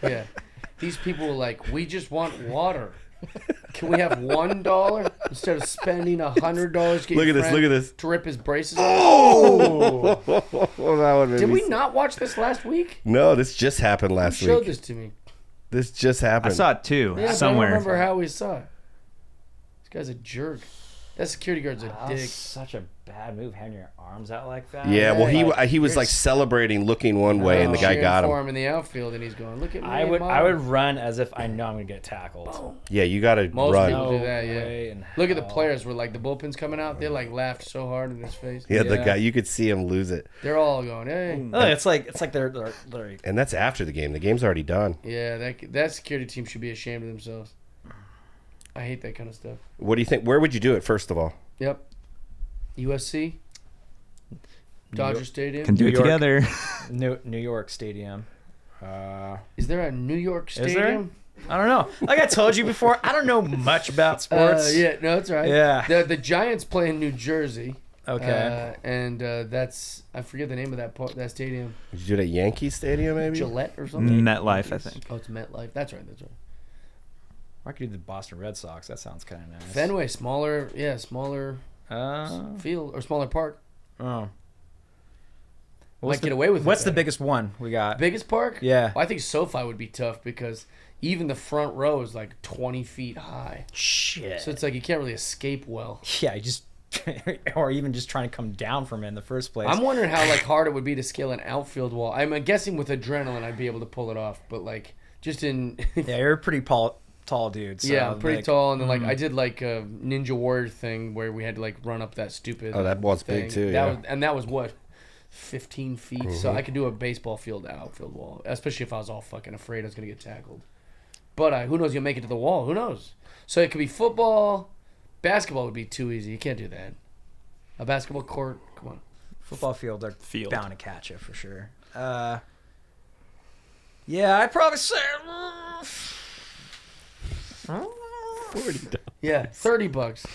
Yeah, these people are like, we just want water. Can we have $1 instead of spending $100? Look at this, look at this. To rip his braces. Oh, that would make Did me we not watch this last week? No, this just happened Who last showed week. this to me? This just I happened. saw it too, Yeah, somewhere. but I don't remember how we saw it. This guy's a jerk. That security guard's a that dick. was such a bad move, having your arms out like that. Yeah, well, Yeah, he was you're like celebrating, looking one way, and the guy Cheering got for him. him in the outfield, and he's going, "Look at me!" I would Mom." run as if I know I'm gonna get tackled. Yeah, you got to Most run. people do No that. way Yeah. in Look at the hell. players. Were like the bullpen's coming out. They like laughed so hard in his face. Yeah, the Yeah. guy, you could see him lose it, They're all going, "Hey." Oh, it's like they're and that's after the game. The game's already done. Yeah, that security team should be ashamed of themselves. I hate that kind of stuff. What do you think? Where would you do it first of all? Yep. USC. Dodger Stadium. Can do New it York. together. New York Stadium. Is there a New York Is there? Stadium? I don't know. Like I told you before, I don't know much about sports. Yeah, no, that's right. Yeah. The Giants play in New Jersey. Okay. And that's I forget the name of that stadium. Would you do it at Yankee Stadium, maybe? Gillette or something. MetLife, I think. Oh, it's MetLife. That's right. That's right. I could do the Boston Red Sox. That sounds kind of nice. Fenway, smaller field or smaller park. Oh. Might get away with it. What's the better. biggest one we got? Biggest park? Yeah. Well, I think SoFi would be tough because even the front row is like 20 feet high. Shit. So it's like you can't really escape well. Yeah, you just or even just trying to come down from it in the first place. I'm wondering how like hard it would be to scale an outfield wall. I'm guessing with adrenaline I'd be able to pull it off, but like just in Yeah, you're a pretty tall dude. So yeah, I'm pretty like, tall, and then like I did like a Ninja Warrior thing where we had to like run up that stupid. Oh, that was thing. big too. That Yeah. that was what 15 feet. So I could do a baseball field outfield wall, especially if I was all fucking afraid I was gonna get tackled. But who knows? You'll make it to the wall. Who knows? So it could be football, basketball would be too easy. You can't do that. A basketball court. Come on. football field, they're Field. bound to catch you for sure. Yeah, I'd probably say. Yeah, $30.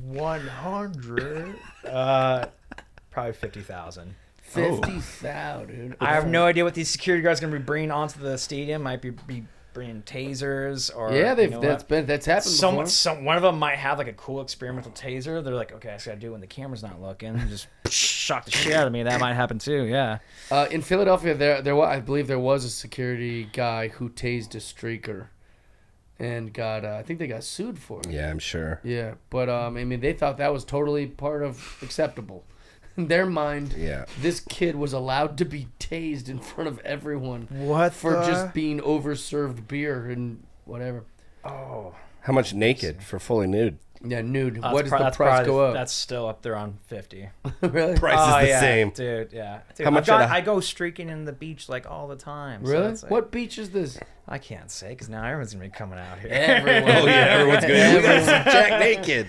100. Probably 50,000. 50,000, dude. I have no idea what these security guards are going to be bringing onto the stadium. Might be bringing tasers or Yeah, you know what? that's happened before. One of them might have like a cool experimental taser. They're like, okay, I just gotta do it when the camera's not looking. Just shock the shit out of me. That might happen too. Yeah. In Philadelphia, I believe there was a security guy who tased a streaker, and got I think they got sued for it. Yeah, I'm sure. Yeah, but I mean, they thought that was totally part of acceptable. In their mind, Yeah. this kid was allowed to be tased in front of everyone What for just being overserved beer and whatever. Oh. How much naked for fully nude? Yeah, nude. That's What does the that's price probably- go up? That's still up there on 50. Really? Price is the yeah, same. dude. Yeah. Dude, How much I go streaking in the beach like all the time. So Really? it's like- What beach is this? I can't say because now everyone's gonna be coming out here. Everyone. Oh yeah, everyone's going. We got some Jack naked.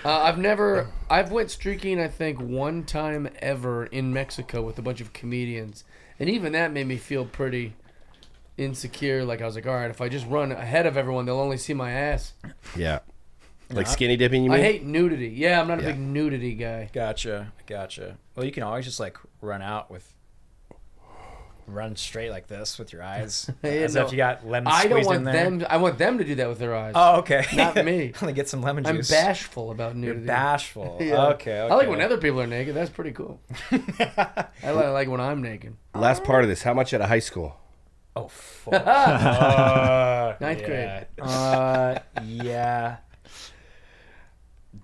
I've went streaking, I think, one time ever in Mexico with a bunch of comedians. And even that made me feel pretty insecure. Like, I was like, all right, if I just run ahead of everyone, they'll only see my ass. Yeah. Like skinny dipping, you mean? I hate nudity. Yeah, I'm not a Yeah. big nudity guy. Gotcha. Well, you can always just like run straight like this with your eyes. Yeah, As no. if you got lemon I don't squeezed in want there. them. I want them to do that with their eyes. Oh, okay. Not me. Let me get some lemon I'm juice. bashful about You're nudity. bashful. Yeah. Okay. I like when other people are naked. That's pretty cool. I like when I'm naked. Last part of this. How much at a high school? Oh, fuck. Ninth grade. Yeah.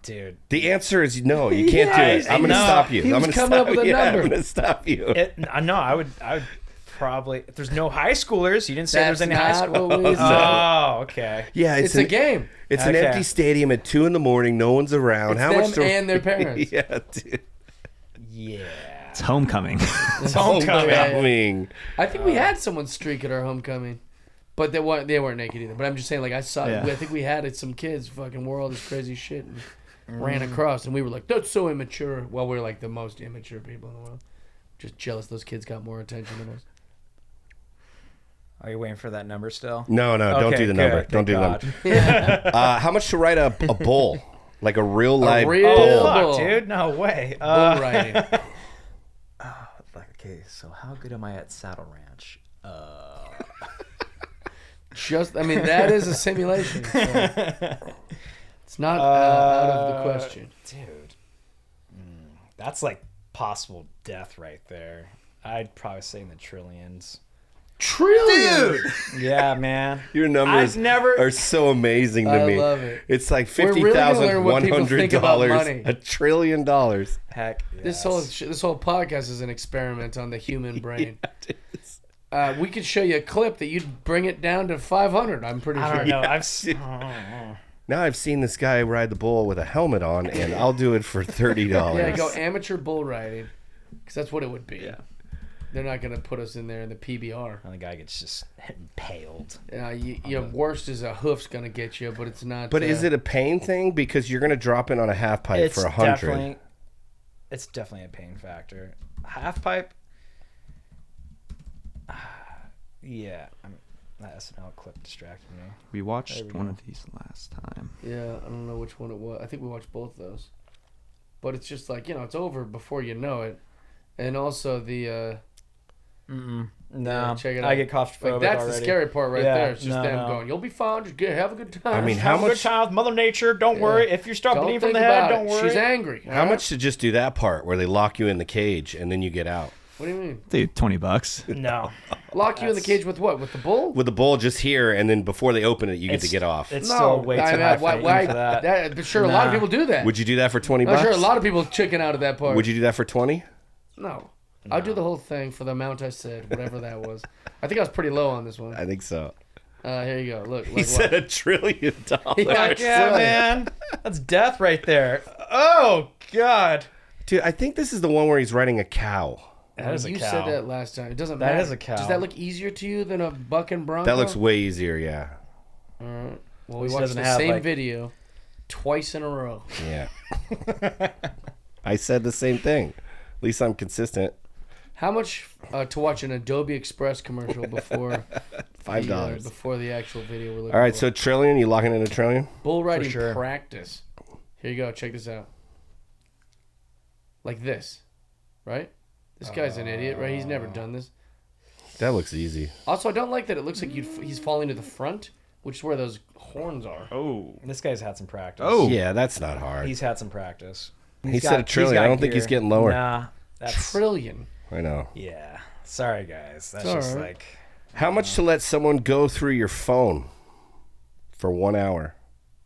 Dude. The answer is no. You can't do it. I'm going to no. stop you. He I'm was going to coming stop up with a yeah, number. I'm going to stop you. No, I would probably. If there's no high schoolers, you didn't say That's there's any high not school. what we said. Oh, okay. Yeah, It's a game. It's an Okay. empty stadium at 2 a.m. No one's around. It's How them much? and their parents. Yeah, dude. Yeah. It's homecoming. It's homecoming. Homecoming. I think we had someone streak at our homecoming, but they weren't naked either. But I'm just saying, like, I saw. Yeah. I think we had some kids fucking wore all this crazy shit and ran across, and we were like, "That's so immature." Well, we're like the most immature people in the world. Just jealous those kids got more attention than us. Are you waiting for that number still? No, don't Okay, do the number. good. Don't Thank do the number. How much to write a bull? Like a real live real bull? bull. Fuck, dude. No way. Bull riding. Okay, so how good am I at Saddle Ranch? I mean, that is a simulation. So it's not out of the question. Dude. That's like possible death right there. I'd probably say in the trillions. Trillion. Yeah, man. Your numbers I've never- are so amazing to I me. love it. It's like We're really gonna learn what people think about $50,100. money. $1 trillion. Heck, This yes. whole podcast is an experiment on the human brain. We could show you a clip that you'd bring it down to 500. I'm pretty I sure. don't know. Now I've seen this guy ride the bull with a helmet on, and I'll do it for $30. Yeah, go amateur bull riding, because that's what it would be. Yeah. They're not gonna put us in there in the PBR. And the guy gets just impaled. Your worst is a hoof's gonna get you, but it's not. But is it a pain thing? Because you're going to drop in on a half pipe for 100. It's definitely a pain factor. Half pipe. Yeah, that SNL clip distracted me. We watched There we one go. of these last time. Yeah, I don't know which one it was. I think we watched both those. But it's just like, it's over before you know it, and also the. No, check it I out. get claustrophobic Like, that's already. the scary part right Yeah, there. It's just no, them no. going, "You'll be fine. Just have a good time." I mean, Have how a good much? time with Mother Nature. Don't worry. If you're struck Don't bleeding from think the head, about don't it. worry. She's angry. How much to just do that part where they lock you in the cage and then you get out? What do you mean? Dude, $20. No. Lock you in the cage with what? With the bull? With the bull just here, and then before they open it, you get to get off. It's still way too high for that. But sure, a lot of people do that. Would you do that for 20 I'm bucks? sure a lot of people chicken out of that part. Would you do that for 20? No. I'll do the whole thing for the amount I said, whatever that was. I think I was pretty low on this one. I think so. Here you go. Look. He said $1 trillion. Yeah, Yeah, man. That's death right there. Oh, God. Dude, I think this is the one where he's riding a cow. That is a you cow. said that last time. It doesn't That matter. is a cow. Does that look easier to you than a buck and bronco? That looks way easier, yeah. All right. Well, we least it watched doesn't the have, same like- video twice in a row. Yeah. I said the same thing. At least I'm consistent. How much to watch an Adobe Express commercial before $5. before the actual video we're looking All right, for? so trillion, you locking in a trillion? Bull riding sure. practice. Here you go. Check this out. Like this, right? This guy's an idiot, right? He's never done this. That looks easy. Also, I don't like that it looks like he's falling to the front, which is where those horns are. Oh. This guy's had some practice. Oh. Yeah, that's not hard. He's had some practice. He said a trillion. I don't think he's getting lower. Nah. That's... Trillion. I know. Yeah. Sorry, guys. That's It's just all right. like... How much to let someone go through your phone for 1 hour?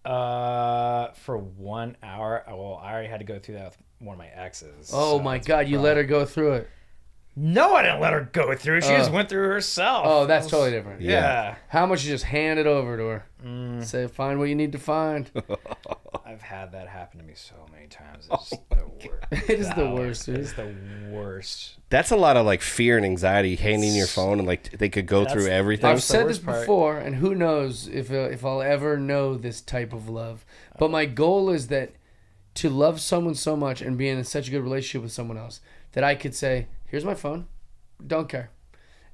For 1 hour, well, I already had to go through that with one of my exes. Oh so my it's God! You probably- let her go through it. No, I didn't let her go through. She just went through herself. Oh, that's totally different. Yeah. How much you just hand it over to her? Say, find what you need to find. I've had that happen to me so many times. It's the worst. It is the worst, dude. It's the worst. That's a lot of like fear and anxiety handing your phone and like they could go through everything. I've the said this worst part. before, and who knows if I'll ever know this type of love. But my goal is that to love someone so much and be in such a good relationship with someone else that I could say, here's my phone, don't care.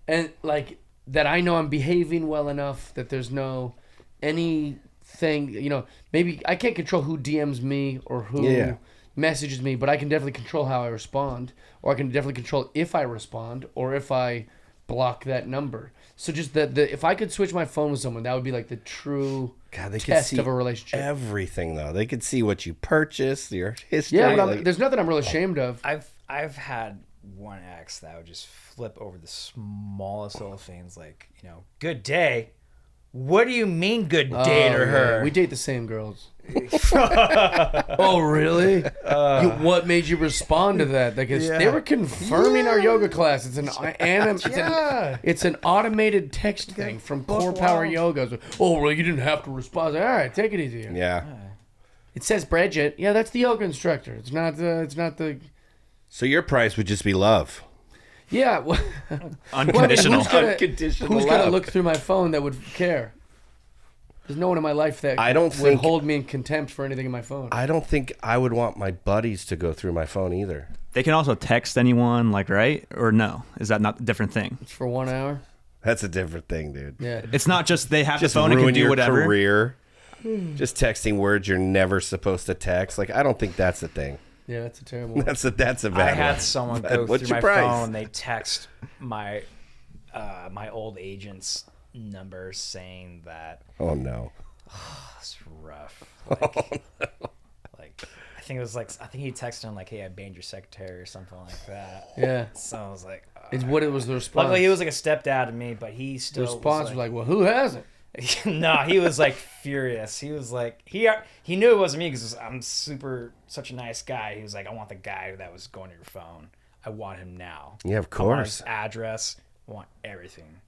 And like that I know I'm behaving well enough that there's no anything, you know, maybe I can't control who DMs me or who messages me, but I can definitely control how I respond, or I can definitely control if I respond or if I block that number. So just the if I could switch my phone with someone, that would be like the true They could test see of a relationship. everything though. They could see what you purchased, your history. Yeah, but like, there's nothing I'm really ashamed of. I've had one ex that would just flip over the smallest little things, like, you know, good day. What do you mean good day to her? We date the same girls. Oh, really? What made you respond to that? Because they were confirming our yoga class. It's it's an automated text thing from Core Power Yoga. Oh, well, you didn't have to respond. All right, take it easy. yeah. It says Bridget. Yeah, that's the yoga instructor. It's not the. So your price would just be love. Yeah. Well, Unconditional. who's gonna look through my phone that would care? There's no one in my life that would hold me in contempt for anything in my phone. I don't think I would want my buddies to go through my phone either. They can also text anyone, like, right? Or no? Is that not a different thing? It's for 1 hour. That's a different thing, dude. Yeah. It's not just they have Just the phone and ruin can do your whatever. career. Just texting words you're never supposed to text. Like, I don't think that's a thing. Yeah, that's a terrible one. That's a bad I had one. someone But go what's through your my price? phone. They text my my old agent's number saying that Oh no. it's rough. Like, I think he texted him like, "Hey, I banged your secretary" or something like that. Yeah. So I was like, It's what it was the response. luckily he was like a stepdad to me, but he the still response was was like, well, who hasn't? no, he was like furious. He was like, he knew it wasn't me because I'm such a nice guy. He was like, I want the guy that was going to your phone. I want him now. Yeah, of I want course. his address. I want everything.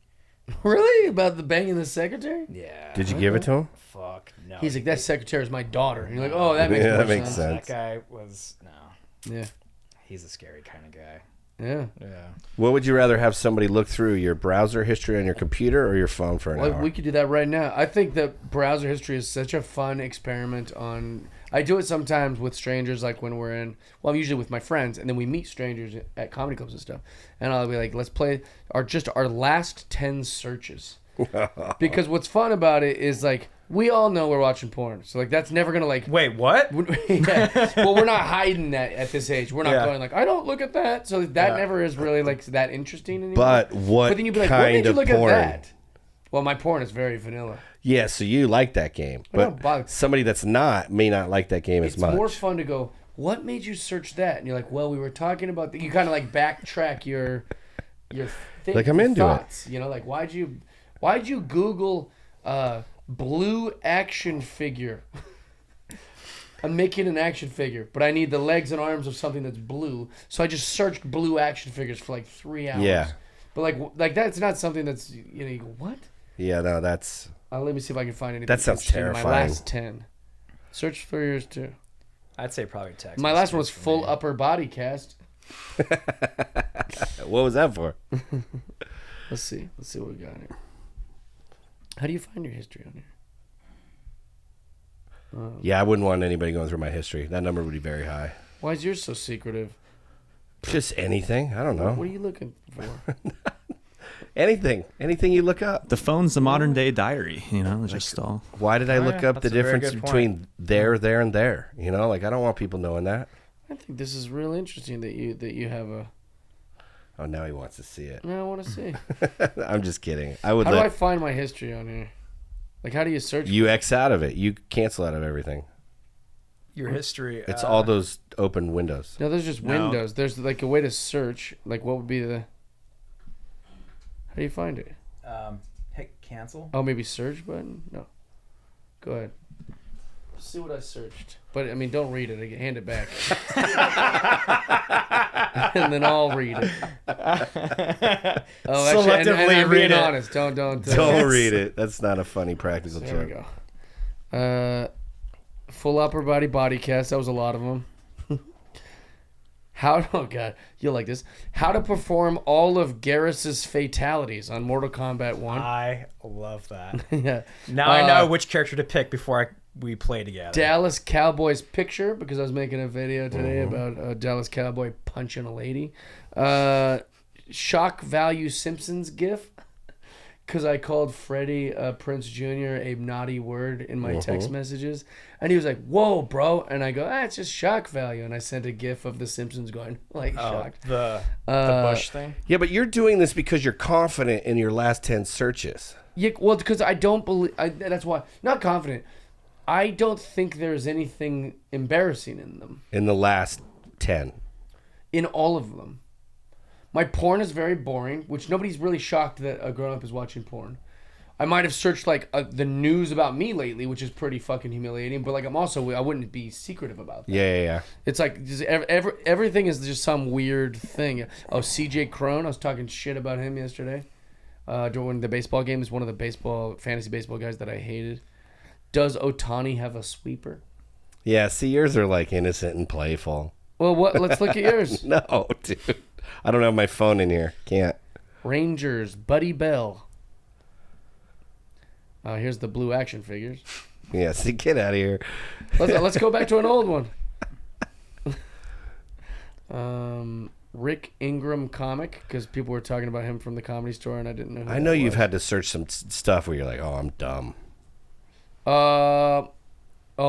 Really? About the banging the secretary? Yeah. Did you give it to him? Fuck no. He's like, that secretary is my daughter. And you're like, oh, that makes Yeah, more that makes sense. sense. That guy was no. Yeah. He's a scary kind of guy. Yeah. Yeah. What would you rather have somebody look through, your browser history on your computer or your phone for an Well, hour? we could do that right now. I think that browser history is such a fun experiment on... I do it sometimes with strangers, like when we're in... Well, I'm usually with my friends, and then we meet strangers at comedy clubs and stuff. And I'll be like, let's play our last 10 searches. Because what's fun about it is, like, we all know we're watching porn. So, like, that's never going to, like... Wait, what? Yeah. Well, we're not hiding that at this age. We're not going like, I don't look at that. So that never is really like that interesting anymore. But what But then you'd be like, what made kind you of look porn? at that? Well, my porn is very vanilla. Yeah, so you like that game. I don't But bother. somebody that's not may not like that game It's as much. more fun to go, what made you search that? And you're like, well, we were talking about... You kind of like backtrack your Like, I'm into thoughts. You know, like, why'd you Google blue action figure? I'm making an action figure, but I need the legs and arms of something that's blue. So I just searched blue action figures for like 3 hours. Yeah. But like that's not something that's, you go, what? Yeah, no, that's... Let me see if I can find anything. That sounds interesting in terrifying. My last 10. Search for yours too. I'd say probably text. My last one was full upper body cast. What was that for? Let's see what we got here. How do you find your history on here? Yeah, I wouldn't want anybody going through my history. That number would be very high. Why is yours so secretive? Just anything. I don't know. What are you looking for? Anything you look up. The phone's the modern day diary, you know, it's just all. Why did I look yeah, up the that's a very difference good between there, and there? You know, like I don't want people knowing that. I think this is real interesting that you have a... Oh, now he wants to see it. No, I want to see. I'm just kidding. I would How do I let find my history on here? Like, how do you search? you X out of it. You cancel out of everything. Your history. It's all those open windows. No, there's just No. windows. There's like a way to search. Like, what would be the... How do you find it? Hit cancel. Oh, maybe search button? No. Go ahead. See what I searched. But, I mean, don't read it. Hand it back. And then I'll read it. Oh, actually, and Selectively I'm read being it. honest. Don't Don't read it. That's not a funny practical There we joke. go. Full upper body cast. That was a lot of them. Oh god, you'll like this. How to perform all of Garrus's fatalities on Mortal Kombat 1. I love that. Yeah. Now I know which character to pick before we play together. Dallas Cowboy's picture, because I was making a video today about a Dallas Cowboy punching a lady. Shock value Simpsons gif, because I called Freddie Prince Jr. a naughty word in my text messages. And he was like, whoa, bro. And I go, it's just shock value. And I sent a gif of the Simpsons going, shocked. The Bush thing? Yeah, but you're doing this because you're confident in your last 10 searches. Yeah, well, because I don't believe... that's why. Not confident. I don't think there's anything embarrassing in them. In the last 10. In all of them. My porn is very boring, which nobody's really shocked that a grown-up is watching porn. I might have searched the news about me lately, which is pretty fucking humiliating. But I wouldn't be secretive about that. Yeah. It's like just everything is just some weird thing. Oh, CJ Crone, I was talking shit about him yesterday during the baseball game. He's one of the fantasy baseball guys that I hated. Does Otani have a sweeper? Yeah, see, yours are like innocent and playful. Well, what? Let's look at yours. No, dude. I don't have my phone in here. Can't. Rangers, Buddy Bell. Here's the blue action figures. Yeah, see, get out of here. Let's go back to an old one. Rick Ingram comic, because people were talking about him from the Comedy Store, and I didn't know who I know you've had to search some stuff where you're like, oh, I'm dumb.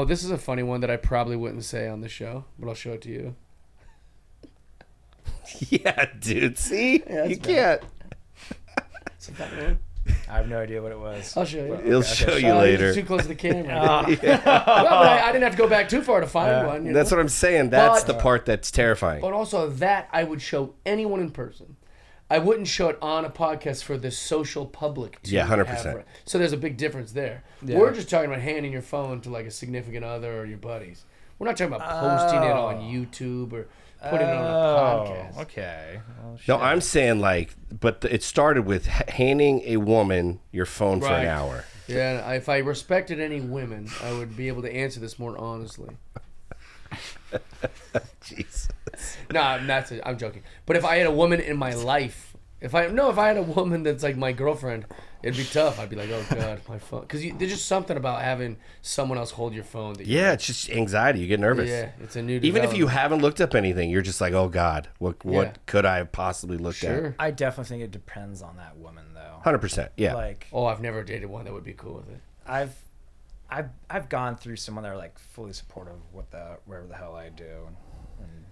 This is a funny one that I probably wouldn't say on the show, but I'll show it to you. Yeah, dude. See? Yeah, you can't. It's a funny one. I have no idea what it was. I'll show you. He'll show you later. Too close to the camera. Well, but I didn't have to go back too far to find one. That's what I'm saying. That's the part that's terrifying. But also that I would show anyone in person. I wouldn't show it on a podcast for the social public to 100%. So there's a big difference there. Yeah. We're just talking about handing your phone to like a significant other or your buddies. We're not talking about posting it on YouTube or putting it on a podcast. Okay. Well, No, I'm saying but it started with handing a woman your phone for an Right. hour. Yeah, if I respected any women, I would be able to answer this more honestly. Jesus. No, I'm joking. But if I had a woman in my life, if I had a woman that's like my girlfriend, it'd be tough. I'd be like, oh god, my phone, because there's just something about having someone else hold your phone. Yeah, it's just anxiety. You get nervous. Yeah, it's a new. Even if you haven't looked up anything, you're just like, oh god, what Yeah. could I have possibly looked Sure. at? I definitely think it depends on that woman, though. 100%. Yeah. Like, Oh, I've never dated one that would be cool with it. I've gone through someone that are like fully supportive of wherever the hell I do. And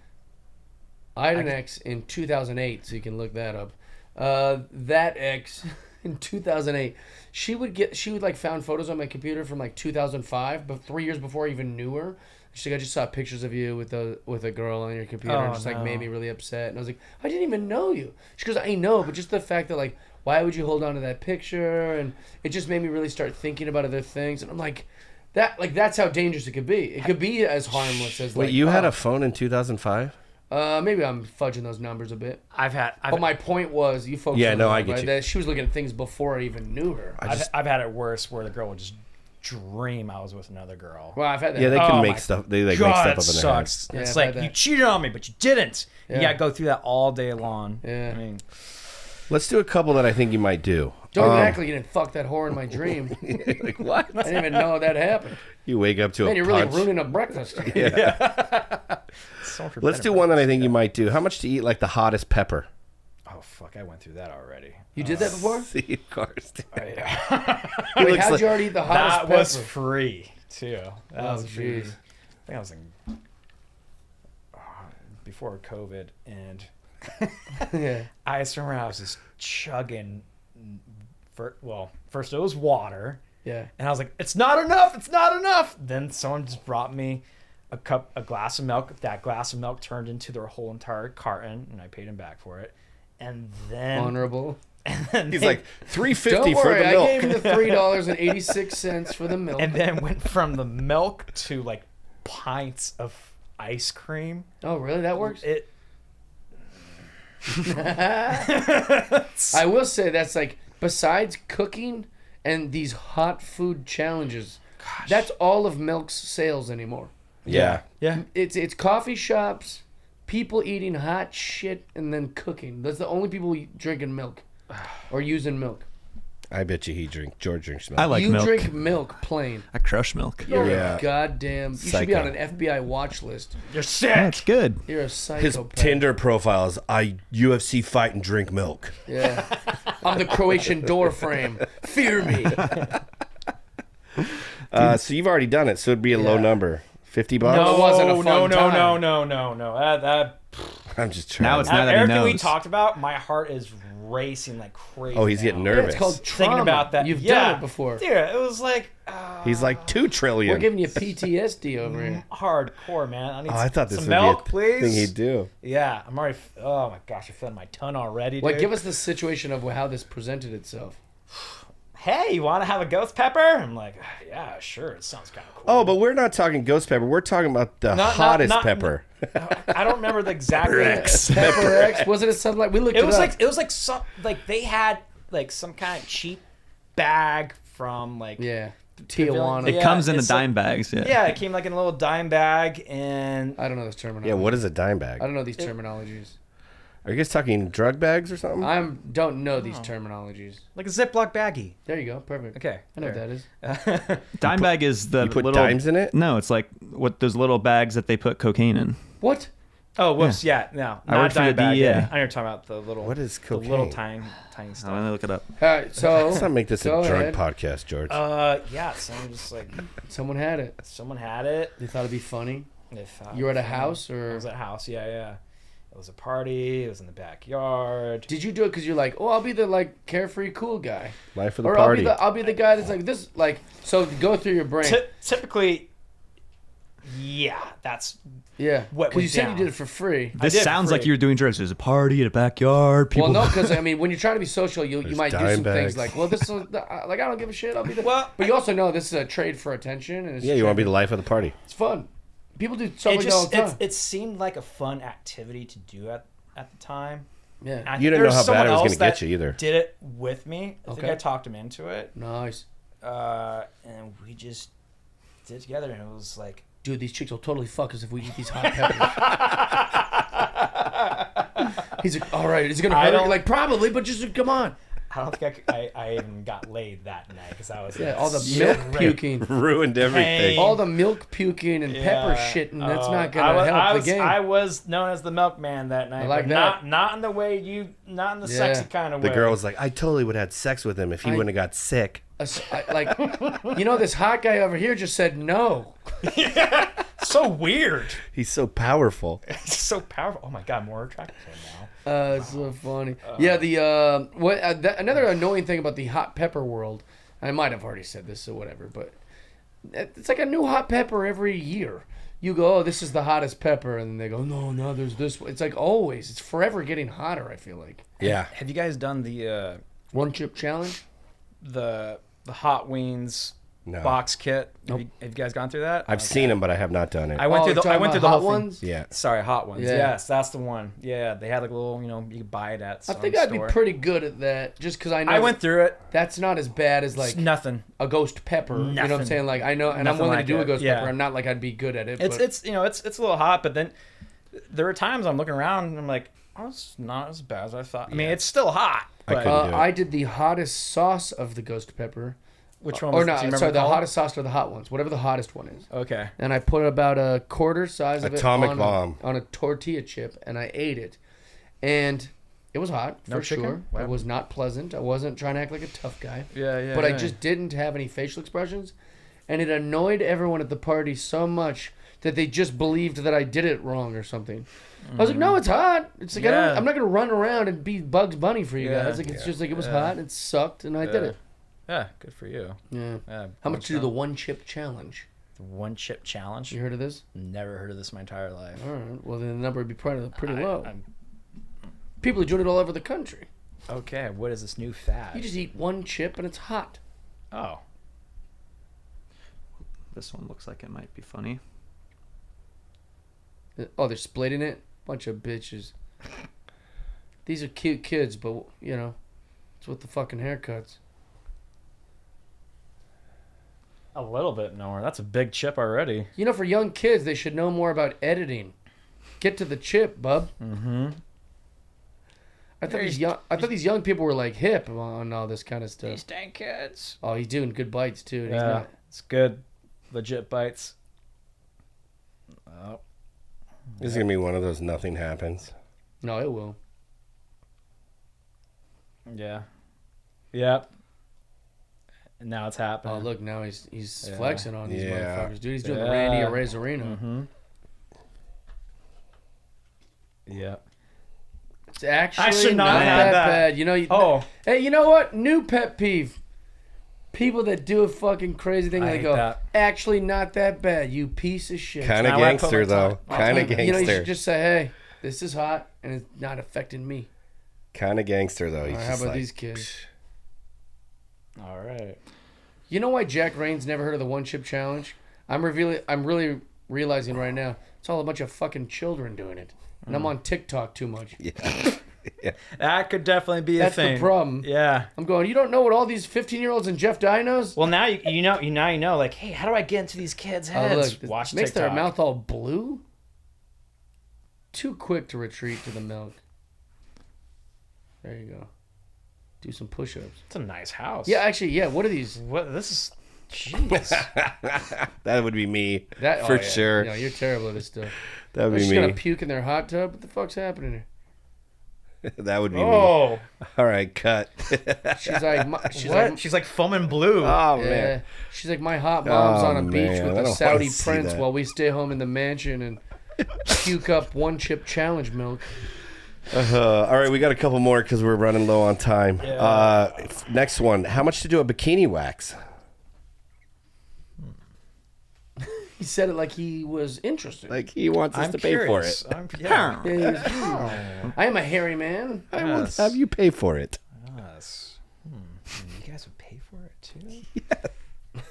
I had an ex in 2008, so you can look that up. That ex in 2008, she would like found photos on my computer from like 2005, but 3 years before I even knew her. She's like, I just saw pictures of you with a girl on your computer, and just like made me really upset. And I was like, I didn't even know you. She goes, I know, but just the fact that like, why would you hold on to that picture? And it just made me really start thinking about other things. And I'm like, that's how dangerous it could be. It could be as harmless as like. Wait, you had a phone in 2005? Maybe I'm fudging those numbers a bit. But my point was, you folks. Yeah, no, I right, get you. that she was looking at things before I even knew her. I've had it worse where the girl would just dream I was with another girl. Well, I've had that. Yeah, they can Oh make my stuff. They like God, make stuff it up in their sucks. Yeah, It's I've like had that. you cheated on me, but you didn't. Yeah. You gotta go through that all day long. Yeah. I mean, Let's do a couple that I think you might do. Don't even act like you didn't fuck that whore in my dream. Like what? I didn't even know that happened. You wake up to Man, a you're really punch. ruining a breakfast. so much Let's do one that I think you might do. How much to eat like the hottest pepper? Oh fuck! I went through that already. You did that before? See, of course. Yeah. Wait, looks how'd like- you already eat the hottest That pepper? was free too. That Oh, was free. jeez. I think I was in before COVID, and Yeah. I just remember I was just chugging. First it was water, Yeah. and I was like, "It's not enough! It's not enough!" Then someone just brought me a glass of milk. That glass of milk turned into their whole entire carton, and I paid him back for it. And then, Honorable. He's like $3.50 Don't for worry, the I milk. gave him the $3.86 for the milk. and then went from the milk to like pints of ice cream. Oh, really? That works? It I will say that's like, besides cooking and these hot food challenges, That's all of milk's sales anymore. Yeah. Yeah. It's coffee shops, people eating hot shit, and then cooking. That's the only people drinking milk or using milk. I bet you George drinks milk. I like you milk. drink milk plain. I crush milk. You're Yeah. a goddamn. You should be on an FBI watch list. You're sick. That's good. You're a His psychopath. Tinder profile is I UFC fight and drink milk. Yeah. I'm the Croatian door frame. Fear me. So you've already done it, so it'd be a low Yeah. number. $50? No. It wasn't a fun no, time. no. That I'm just trying. Now it's now that he everything we knows. talked about, my heart is racing like crazy. Oh, he's getting now. Yeah, nervous. it's called trauma. Thinking about that. You've Yeah. done it before. Dude, it was like He's like 2 trillion. We're giving you PTSD over here. hardcore, man. I need I thought this some would milk, be a please. thing he'd do. Yeah, I'm already. Oh my gosh, I'm feeling my tongue already. Like, dude. give us the situation of how this presented itself. Hey, you want to have a ghost pepper? I'm like, yeah, sure. It sounds kind of cool. Oh, but we're not talking ghost pepper. We're talking about the hottest pepper. I don't remember the exact. Pepper X. Wasn't it something like we looked it It was up? like some like they had like some kind of cheap bag from like Yeah. Tijuana. It Yeah, comes in the it's dime bags. Yeah. yeah, it came like in a little dime bag and I don't know this terminology. Yeah, what is a dime bag? I don't know these terminologies. Are you guys talking drug bags or something? I don't know these terminologies. like a Ziploc baggie. There you go. Perfect. Okay, I know what there. that is. Dime bag is the you put little dimes in it? No, it's like what those little bags that they put cocaine in. What? Oh, whoops, yeah, no, I not worked for dime the bag. DEA. Yeah. I know you're talking about the little. What is the little cocaine? tiny I'm stuff. gonna look it up. All right. So Let's not make this a go drug ahead. podcast, George. Yeah, someone just like Someone had it. someone had it. They thought it'd be funny. They thought You were at a it was house, funny. or I was at a house. Yeah. It was a party. It was in the backyard. did you do it because you're like, oh, I'll be the like carefree cool guy, Life of the or party. I'll be the guy that's like this, like. So go through your brain. Typically, yeah, that's Yeah. What Because you was said down. you did it for free. This did for sounds like free. you're doing drugs. There's a party at a backyard. People. Well, no, because I mean, when you're trying to be social, you There's might do dime some things bags. like, well, this is like I don't give a shit. I'll be the. Well, but you also know this is a trade for attention, and it's Yeah, you want to be the life of the party. It's fun. People do stuff like that all the time. it seemed like a fun activity to do at the time. Yeah. I You didn't think know there's how someone bad it was else gonna get that you either. Did it with me. I think Okay. I talked him into it, Nice. and we just did it together, and it was like. Dude, these chicks will totally fuck us if we eat these hot peppers. He's like, all right, is it gonna I hurt? don't- You're like, probably, but just come on. I don't think I even got laid that night because I was Yeah, all the so milk ready. puking, Ruined everything. Hey. all the milk puking and pepper shitting. That's not gonna help the game. I was known as the milkman that night. I like but that. Not in the way not in the Yeah. sexy kind of The way. girl was like, I totally would have had sex with him if he wouldn't have got sick. Like, this hot guy over here just said no. so weird. He's so powerful. It's so powerful. Oh my god, more attractive now. It's so funny. Yeah, another annoying thing about the hot pepper world. I might have already said this or whatever, but it's like a new hot pepper every year. You go, oh, this is the hottest pepper, and they go, no, there's this one. It's like always. It's forever getting hotter. I feel like Yeah. Have you guys done the one chip challenge. the Hot Wings No. box kit? Have you guys gone through that? I've seen him, but I have not done it. I went Oh, through you're the I talking went through about the whole hot thing. ones? Yeah. Sorry, Hot Ones. Yeah. Yes, that's the one. Yeah, they had like a little, you could buy it at I some think I'd store. be pretty good at that, just because I know I went through it. that's not as bad as like It's nothing. a ghost pepper. You know what I'm Nothing. saying? Like I know, and I'm Nothing willing like to do a it. ghost Yeah. pepper. I'm not like I'd be good at it. It's but it's it's a little hot, but then there were times I'm looking around and I'm like, oh, it's not as bad as I thought. I mean, it's still hot. I But couldn't do it. I did the hottest sauce of the ghost pepper. which one? Or Was, no, do you remember sorry, the called? hottest sauce or the hot ones, whatever the hottest one is. Okay. And I put about a quarter size of Atomic it on bomb. on a tortilla chip, and I ate it, and it was hot No for chicken? sure. Wow. It was not pleasant. I wasn't trying to act like a tough guy, Yeah. but I just didn't have any facial expressions, and it annoyed everyone at the party so much that they just believed that I did it wrong or something. I was like, no, it's hot. It's like Yeah. I'm not gonna run around and be Bugs Bunny for you Yeah. guys. Like it's just like it was Yeah. hot. It sucked, and I did it. Yeah, good for you. Yeah. Yeah. How much to do the one chip challenge? the one chip challenge? You heard of this? Never heard of this my entire life. All right. Well, then the number would be pretty low. I'm- People are doing it all over the country. okay, what is this new fad? You just eat one chip and it's hot. Oh. This one looks like it might be funny. Oh, they're splitting it? Bunch of bitches. These are cute kids, but, it's with the fucking haircuts. A little bit more. That's a big chip already. You know, for young kids, they should know more about editing. Get to the chip, bub. Mm-hmm. I thought these young people were like hip on all this kind of stuff. These dang kids. Oh, he's doing good bites too. He's Yeah, not, it's good. Legit bites. Oh. This is gonna be one of those nothing happens. no, it will. Yeah. Yep. And now it's happening. Oh, look, now he's flexing on these motherfuckers, dude. He's doing the Yeah. Randy Arezarino. Mm-hmm. Yeah. It's actually I should not not have that that. bad. You know. Hey, you know what? New pet peeve. People that do a fucking crazy thing, I they hate go, that. actually not that bad. You piece of shit. Kind of Now I put gangster my though. tongue- Kind of You know, you gangster. should just say, hey, this is hot and it's not affecting me. Kind of gangster though. All He's right, how just about like, these kids? All right. You know why Jack Rain's never heard of the one chip challenge? I'm really realizing right now it's all a bunch of fucking children doing it, and I'm on TikTok too much. Yeah. That could definitely be That's a thing. the problem. Yeah. I'm going. You don't know what all these 15-year-olds and Jeff Dye knows? Well, now you know. Like, hey, how do I get into these kids' Oh, heads? look, this Watch makes TikTok. their mouth all blue. Too quick to retreat to the milk. There you go. Do some push-ups. It's a nice house. Yeah, actually, yeah. What are these? What? This is. Jeez. That would be me That for yeah. sure. No, you're terrible at this stuff. That would They're be just me. gonna puke in their hot tub. What the fuck's happening here? That would be me. Oh. All right, cut. She's like, What? She's like foaming blue. Oh yeah. man. She's like, my hot mom's Oh, on a beach man, with I a don't Saudi wanna see prince that. while we stay home in the mansion and puke up one chip challenge milk. All right, we got a couple more because we're running low on time. Yeah. Next one. How much to do a bikini wax? He said it like he was interested. Like he wants us I'm to curious. pay for it. Yeah. Yeah, he's, I am a hairy man. I will Yes. have you pay for it. Yes. You guys would pay for it too.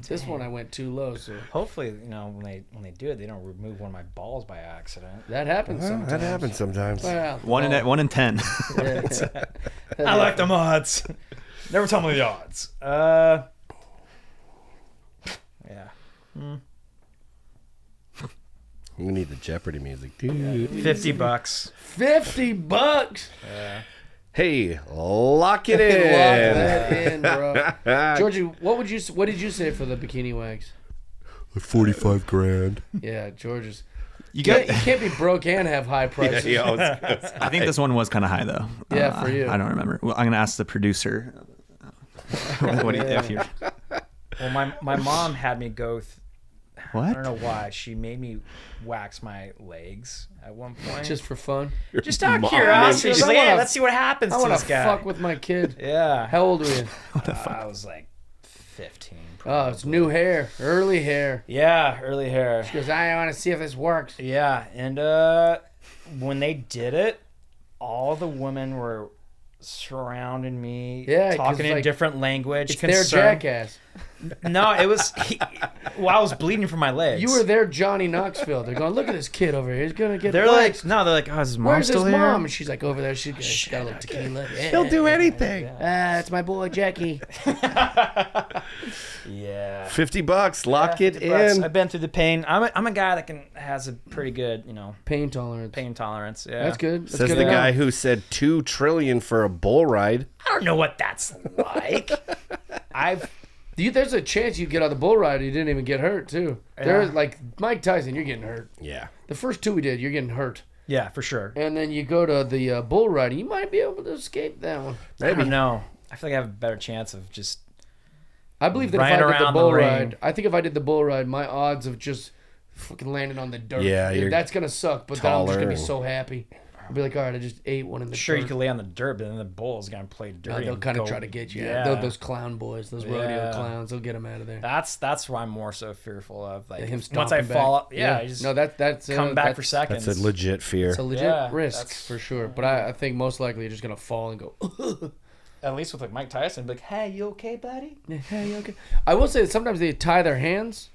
This one I went too low, so Hopefully, when they do it, they don't remove one of my balls by accident. that happens sometimes. That happens sometimes. Well, 1 in 10. yeah. I like them odds. Never tell me the odds. Yeah. We need the Jeopardy music, dude. $50. $50. Hey, lock it Lock in. that in, bro. Georgie, what did you say for the bikini wax? $45,000. Yeah, George's. You You got. can't be broke and have high prices. I think this one was kind of high though. Yeah, for you. I don't remember. Well, I'm gonna ask the producer. What do you, if you Well, my mom had me go. I what? don't know why. She made me wax my legs at one point. Just for fun. Just out of Mom. curiosity. She's I like, wanna- hey, let's see what happens I to want this to guy. fuck with my kid. Yeah. How old were you? I was like 15. Oh, it's new hair. Early hair. Yeah, early hair. She goes, I want to see if this works. Yeah, and when they did it, all the women were surrounding me, Yeah, 'cause, talking in like, different language. It's their concerned- jackass. No, it was. Well, I was bleeding from my legs. You were their Johnny Knoxville. They're going, look at this kid over here. He's going to get They're flexed. like, no, they're like, oh, is his mom Where's still his here? mom? And she's like, over there. She's got a little tequila. He'll do anything. It's my boy, Jackie. Yeah. $50. Lock Yeah, it 50 bucks. in. I've been through the pain. I'm a guy that has a pretty good, Pain tolerance. pain tolerance. Yeah. That's good. That's Says good the to know. guy who said $2 trillion for a bull ride. I don't know what that's like. There's a chance you get on the bull ride and you didn't even get hurt, too. There's like Mike Tyson, you're getting hurt. Yeah. The first two we did, you're getting hurt. Yeah, for sure. And then you go to the bull ride, you might be able to escape that one. I don't know. I feel like I have a better chance of just. I believe that Right if I did the around the bull ring. ride, I think if I did the bull ride, my odds of just fucking landing on the dirt, Yeah, you're that's gonna suck. But then I'm just gonna be taller. so happy. I'll be like, all right, I just ate one in the Sure, dirt. you could lay on the dirt, but then the bull's gonna play dirty. They'll and kind of go- try to get you. Yeah. Those clown boys, those rodeo Yeah. clowns, they'll get them out of there. That's why I'm more so fearful of. Like Him once I stomping fall, back. yeah, I just no, that's come back for that's seconds. That's a legit fear. It's a legit Yeah, risk that's- for sure. But I think most likely you're just gonna fall and go. At least with like Mike Tyson, be like, "Hey, you okay, buddy?" Hey, you okay? I will say that sometimes they tie their hands.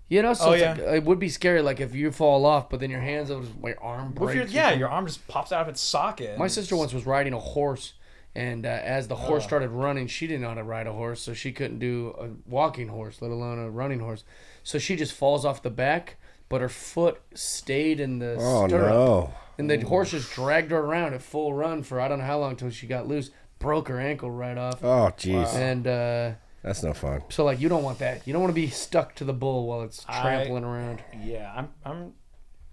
You know, so Oh, it's yeah. like, it would be scary, like if you fall off, but then your hands, your arm What breaks. if your arm just pops out of its socket. My sister once was riding a horse, And as the horse started running, she didn't know how to ride a horse, so she couldn't do a walking horse, let alone a running horse. So she just falls off the back, but her foot stayed in the stirrup. No. And the horse just dragged her around at full run for I don't know how long until she got loose, broke her ankle right off. Oh, jeez. And that's no fun. so, like, you don't want that. You don't want to be stuck to the bull while it's trampling around. Yeah, I'm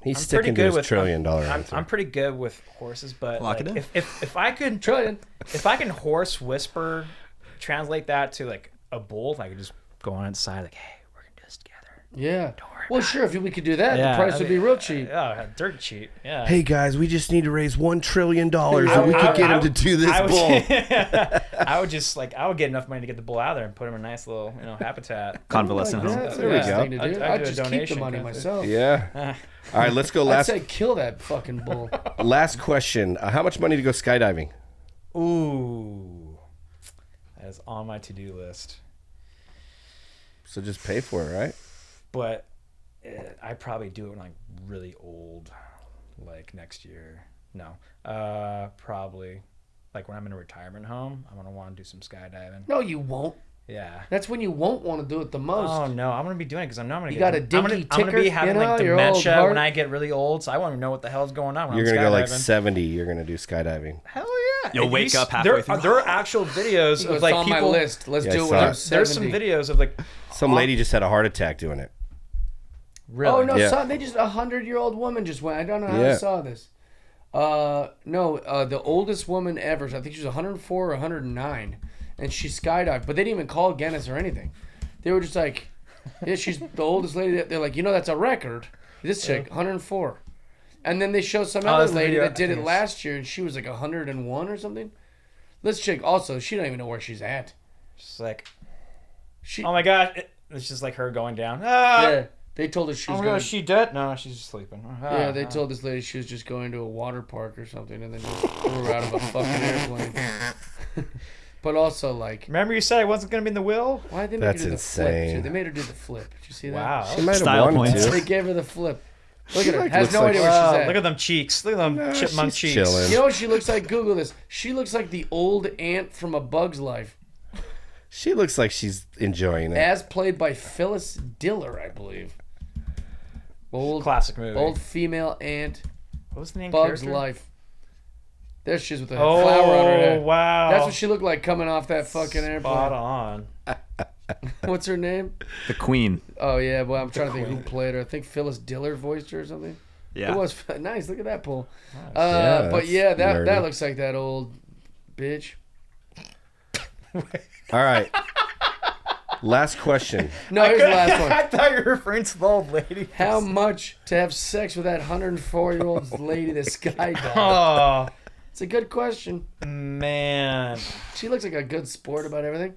He's I'm sticking pretty to good his with, $1 trillion answer. I'm pretty good with horses, but Lock like, it in. if I could if I can horse whisper, translate that to like a bull, if I could just go on its side like, hey, we're gonna do this together. Yeah. Don't worry Well, about sure, if we could do that, Yeah, the price I would mean, be real cheap. Oh, dirt cheap. Yeah. Hey guys, we just need to raise $1 trillion and we could get him to do this bull. I would just I would get enough money to get the bull out of there and put him in a nice little habitat. Convalescent home. That's a There we nice go. thing to do. I'd I'd do a just keep the donation money kind of thing. myself. Yeah. All right, let's go I'd last say kill that fucking bull. last question. How much money to go skydiving? Ooh, that is on my to-do list. So just pay for it, right? But I probably do it when I'm really old, like next year. No, probably like when I'm in a retirement home. I'm gonna want to do some skydiving. No, you won't. Yeah. That's when you won't want to do it the most. Oh no, I'm gonna be doing it because I know I'm gonna. You get, got a dinky I'm gonna be ticker, having you know, like your old dementia heart. when I get really old, so I want to know what the hell's going on when You're I'm going to go like skydiving. 70. You're going to do skydiving. Hell yeah! You'll And wake you up halfway through. There are actual videos He of goes, like on people. my list. Let's Yeah, do I it saw when I'm it. 70. There's some videos of like. Some lady just had a heart attack doing it. Really? Oh no, Yeah. son, they just 100-year-old woman just went. I don't know how Yeah. I saw this. The oldest woman ever. I think she was 104 or 109, and she skydived. But they didn't even call Guinness or anything. They were just like, yeah, she's the oldest lady. They're like, that's a record. This chick, 104. And then they show some other that's the lady video. that did I it think last year, and she was like 101 or something. This chick also, she don't even know where she's at. Just like, She, oh my god, it's just like her going down. Ah! yeah, they told her she Oh was my going. god, is she dead? No, she's just sleeping. Ah, Yeah, they ah. told this lady she was just going to a water park or something, and then just threw her out of a fucking airplane. But also, like, Remember you said I wasn't gonna be in the will? why did they make That's her do the flip? insane. Too? They made her do the flip. Did you see that? Wow. She might have Style wanted points. to. They gave her the flip. Look at her. like Has looks no like- idea where she's Wow, at. look at them cheeks. Look at them chipmunk she's cheeks. chilling. You know what she looks like? Google this. She looks like the old ant from A Bug's Life, She looks like she's enjoying it. as played by Phyllis Diller, I believe. Classic movie. Old female ant, What was the name? Bug's character? Life. There she is with a Oh flower on her head. wow. That's what she looked like coming off that fucking Spot airplane. on. What's her name? The Queen. Oh yeah, well I'm trying to think who played her. I think Phyllis Diller voiced her or something. Yeah. It was nice. Look at that pull. Yeah, But that's yeah, that nerdy. looks like that old bitch. All right. Last question. No, here's the last one. I thought you were referring to the old lady. How much to have sex with that 104-year-old lady that skydived? Oh It's a good question. man. She looks like a good sport about everything.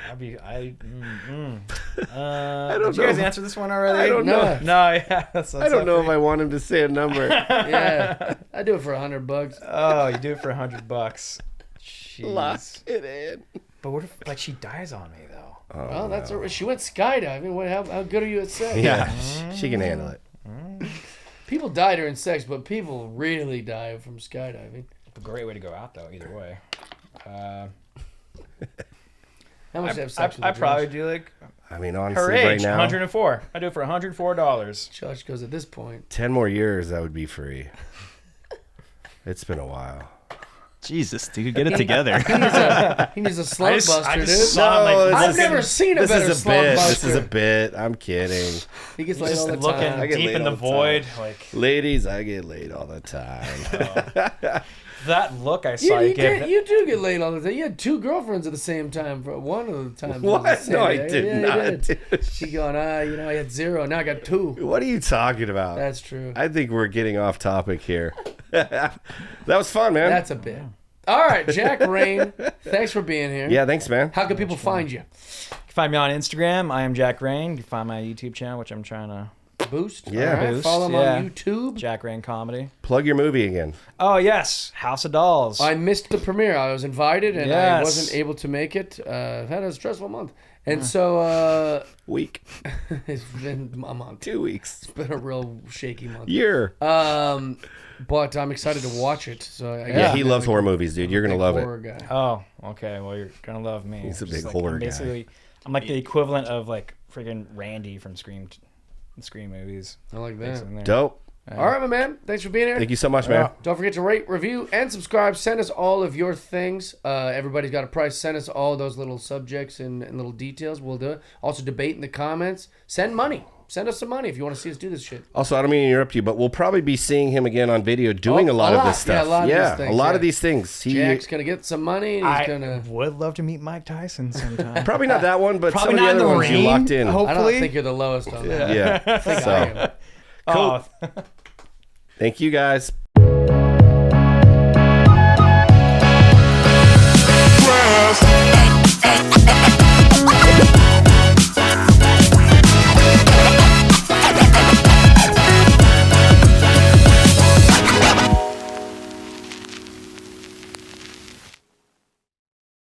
I Did you don't guys know. answer this one already? I don't know. No, yeah. I don't know if I want him to say a number. Yeah, I do it for $100. Oh, you do it for $100. Jeez. Lock it in. But what if like she dies on me though? Well, that's she went skydiving. How good are you at sex? Yeah, she can handle it. People die during sex, but people really die from skydiving. It's a great way to go out though. Either way. How much to have sex with I a probably Josh? do like I mean, honestly, her right age, now, 104. I do it for $104. Josh goes at this point. 10 more years, that would be free. It's been a while. Jesus, dude, get it together. He needs a slump buster, I dude. just saw him, like, this I've is- never seen a This better is a slump bit. buster. This is a bit. I'm kidding. He gets laid just all the looking time. I get deep laid in the all the time. void, like Ladies, I get laid all the time. that look I saw you give. You do get laid all the time. You had 2 girlfriends at the same time. For one of the times. What? was the same No, I day. did Yeah, not, you did. dude. She going, I had 0. Now I got 2. What are you talking about? That's true. I think we're getting off topic here. That was fun, man. That's a bit. All right, Jack Rain. Thanks for being here. Yeah, thanks, man. How can people find you? You can find me on Instagram. I am Jack Rain. You can find my YouTube channel, which I'm trying to Boost. Yeah. All right, Boost, follow him yeah. on YouTube. Jack Rain Comedy. Plug your movie again. Oh yes, House of Dolls. I missed the premiere. I was invited and I Yes. wasn't able to make it. I've had a stressful month. And so Week. it's been a month. 2 weeks. It's been a real shaky month. Year. But I'm excited to watch it. So Yeah, he loves horror movies, dude. You're gonna love it. Guy. Oh, okay. Well, you're gonna love me. He's a Just big horror guy. basically, I'm like the equivalent of like freaking Randy from Scream movies. I like that. Dope. All right, my man. Thanks for being here. Thank you so much, man. Don't forget to rate, review, and subscribe. Send us all of your things. Everybody's got a price. Send us all those little subjects and little details. We'll do it. Also, debate in the comments. Send money. Send us some money if you want to see us do this shit. Also, I don't mean to interrupt you, but we'll probably be seeing him again on video doing a lot of this stuff. Yeah, a lot of these things. Jack's going to get some money. And he's gonna... would love to meet Mike Tyson sometime. Probably not that one, but Probably some of the not in other the ones you ring, locked in. hopefully. I don't think you're the lowest on that. Yeah. I think I am. Cool. Thank you, guys. Grass.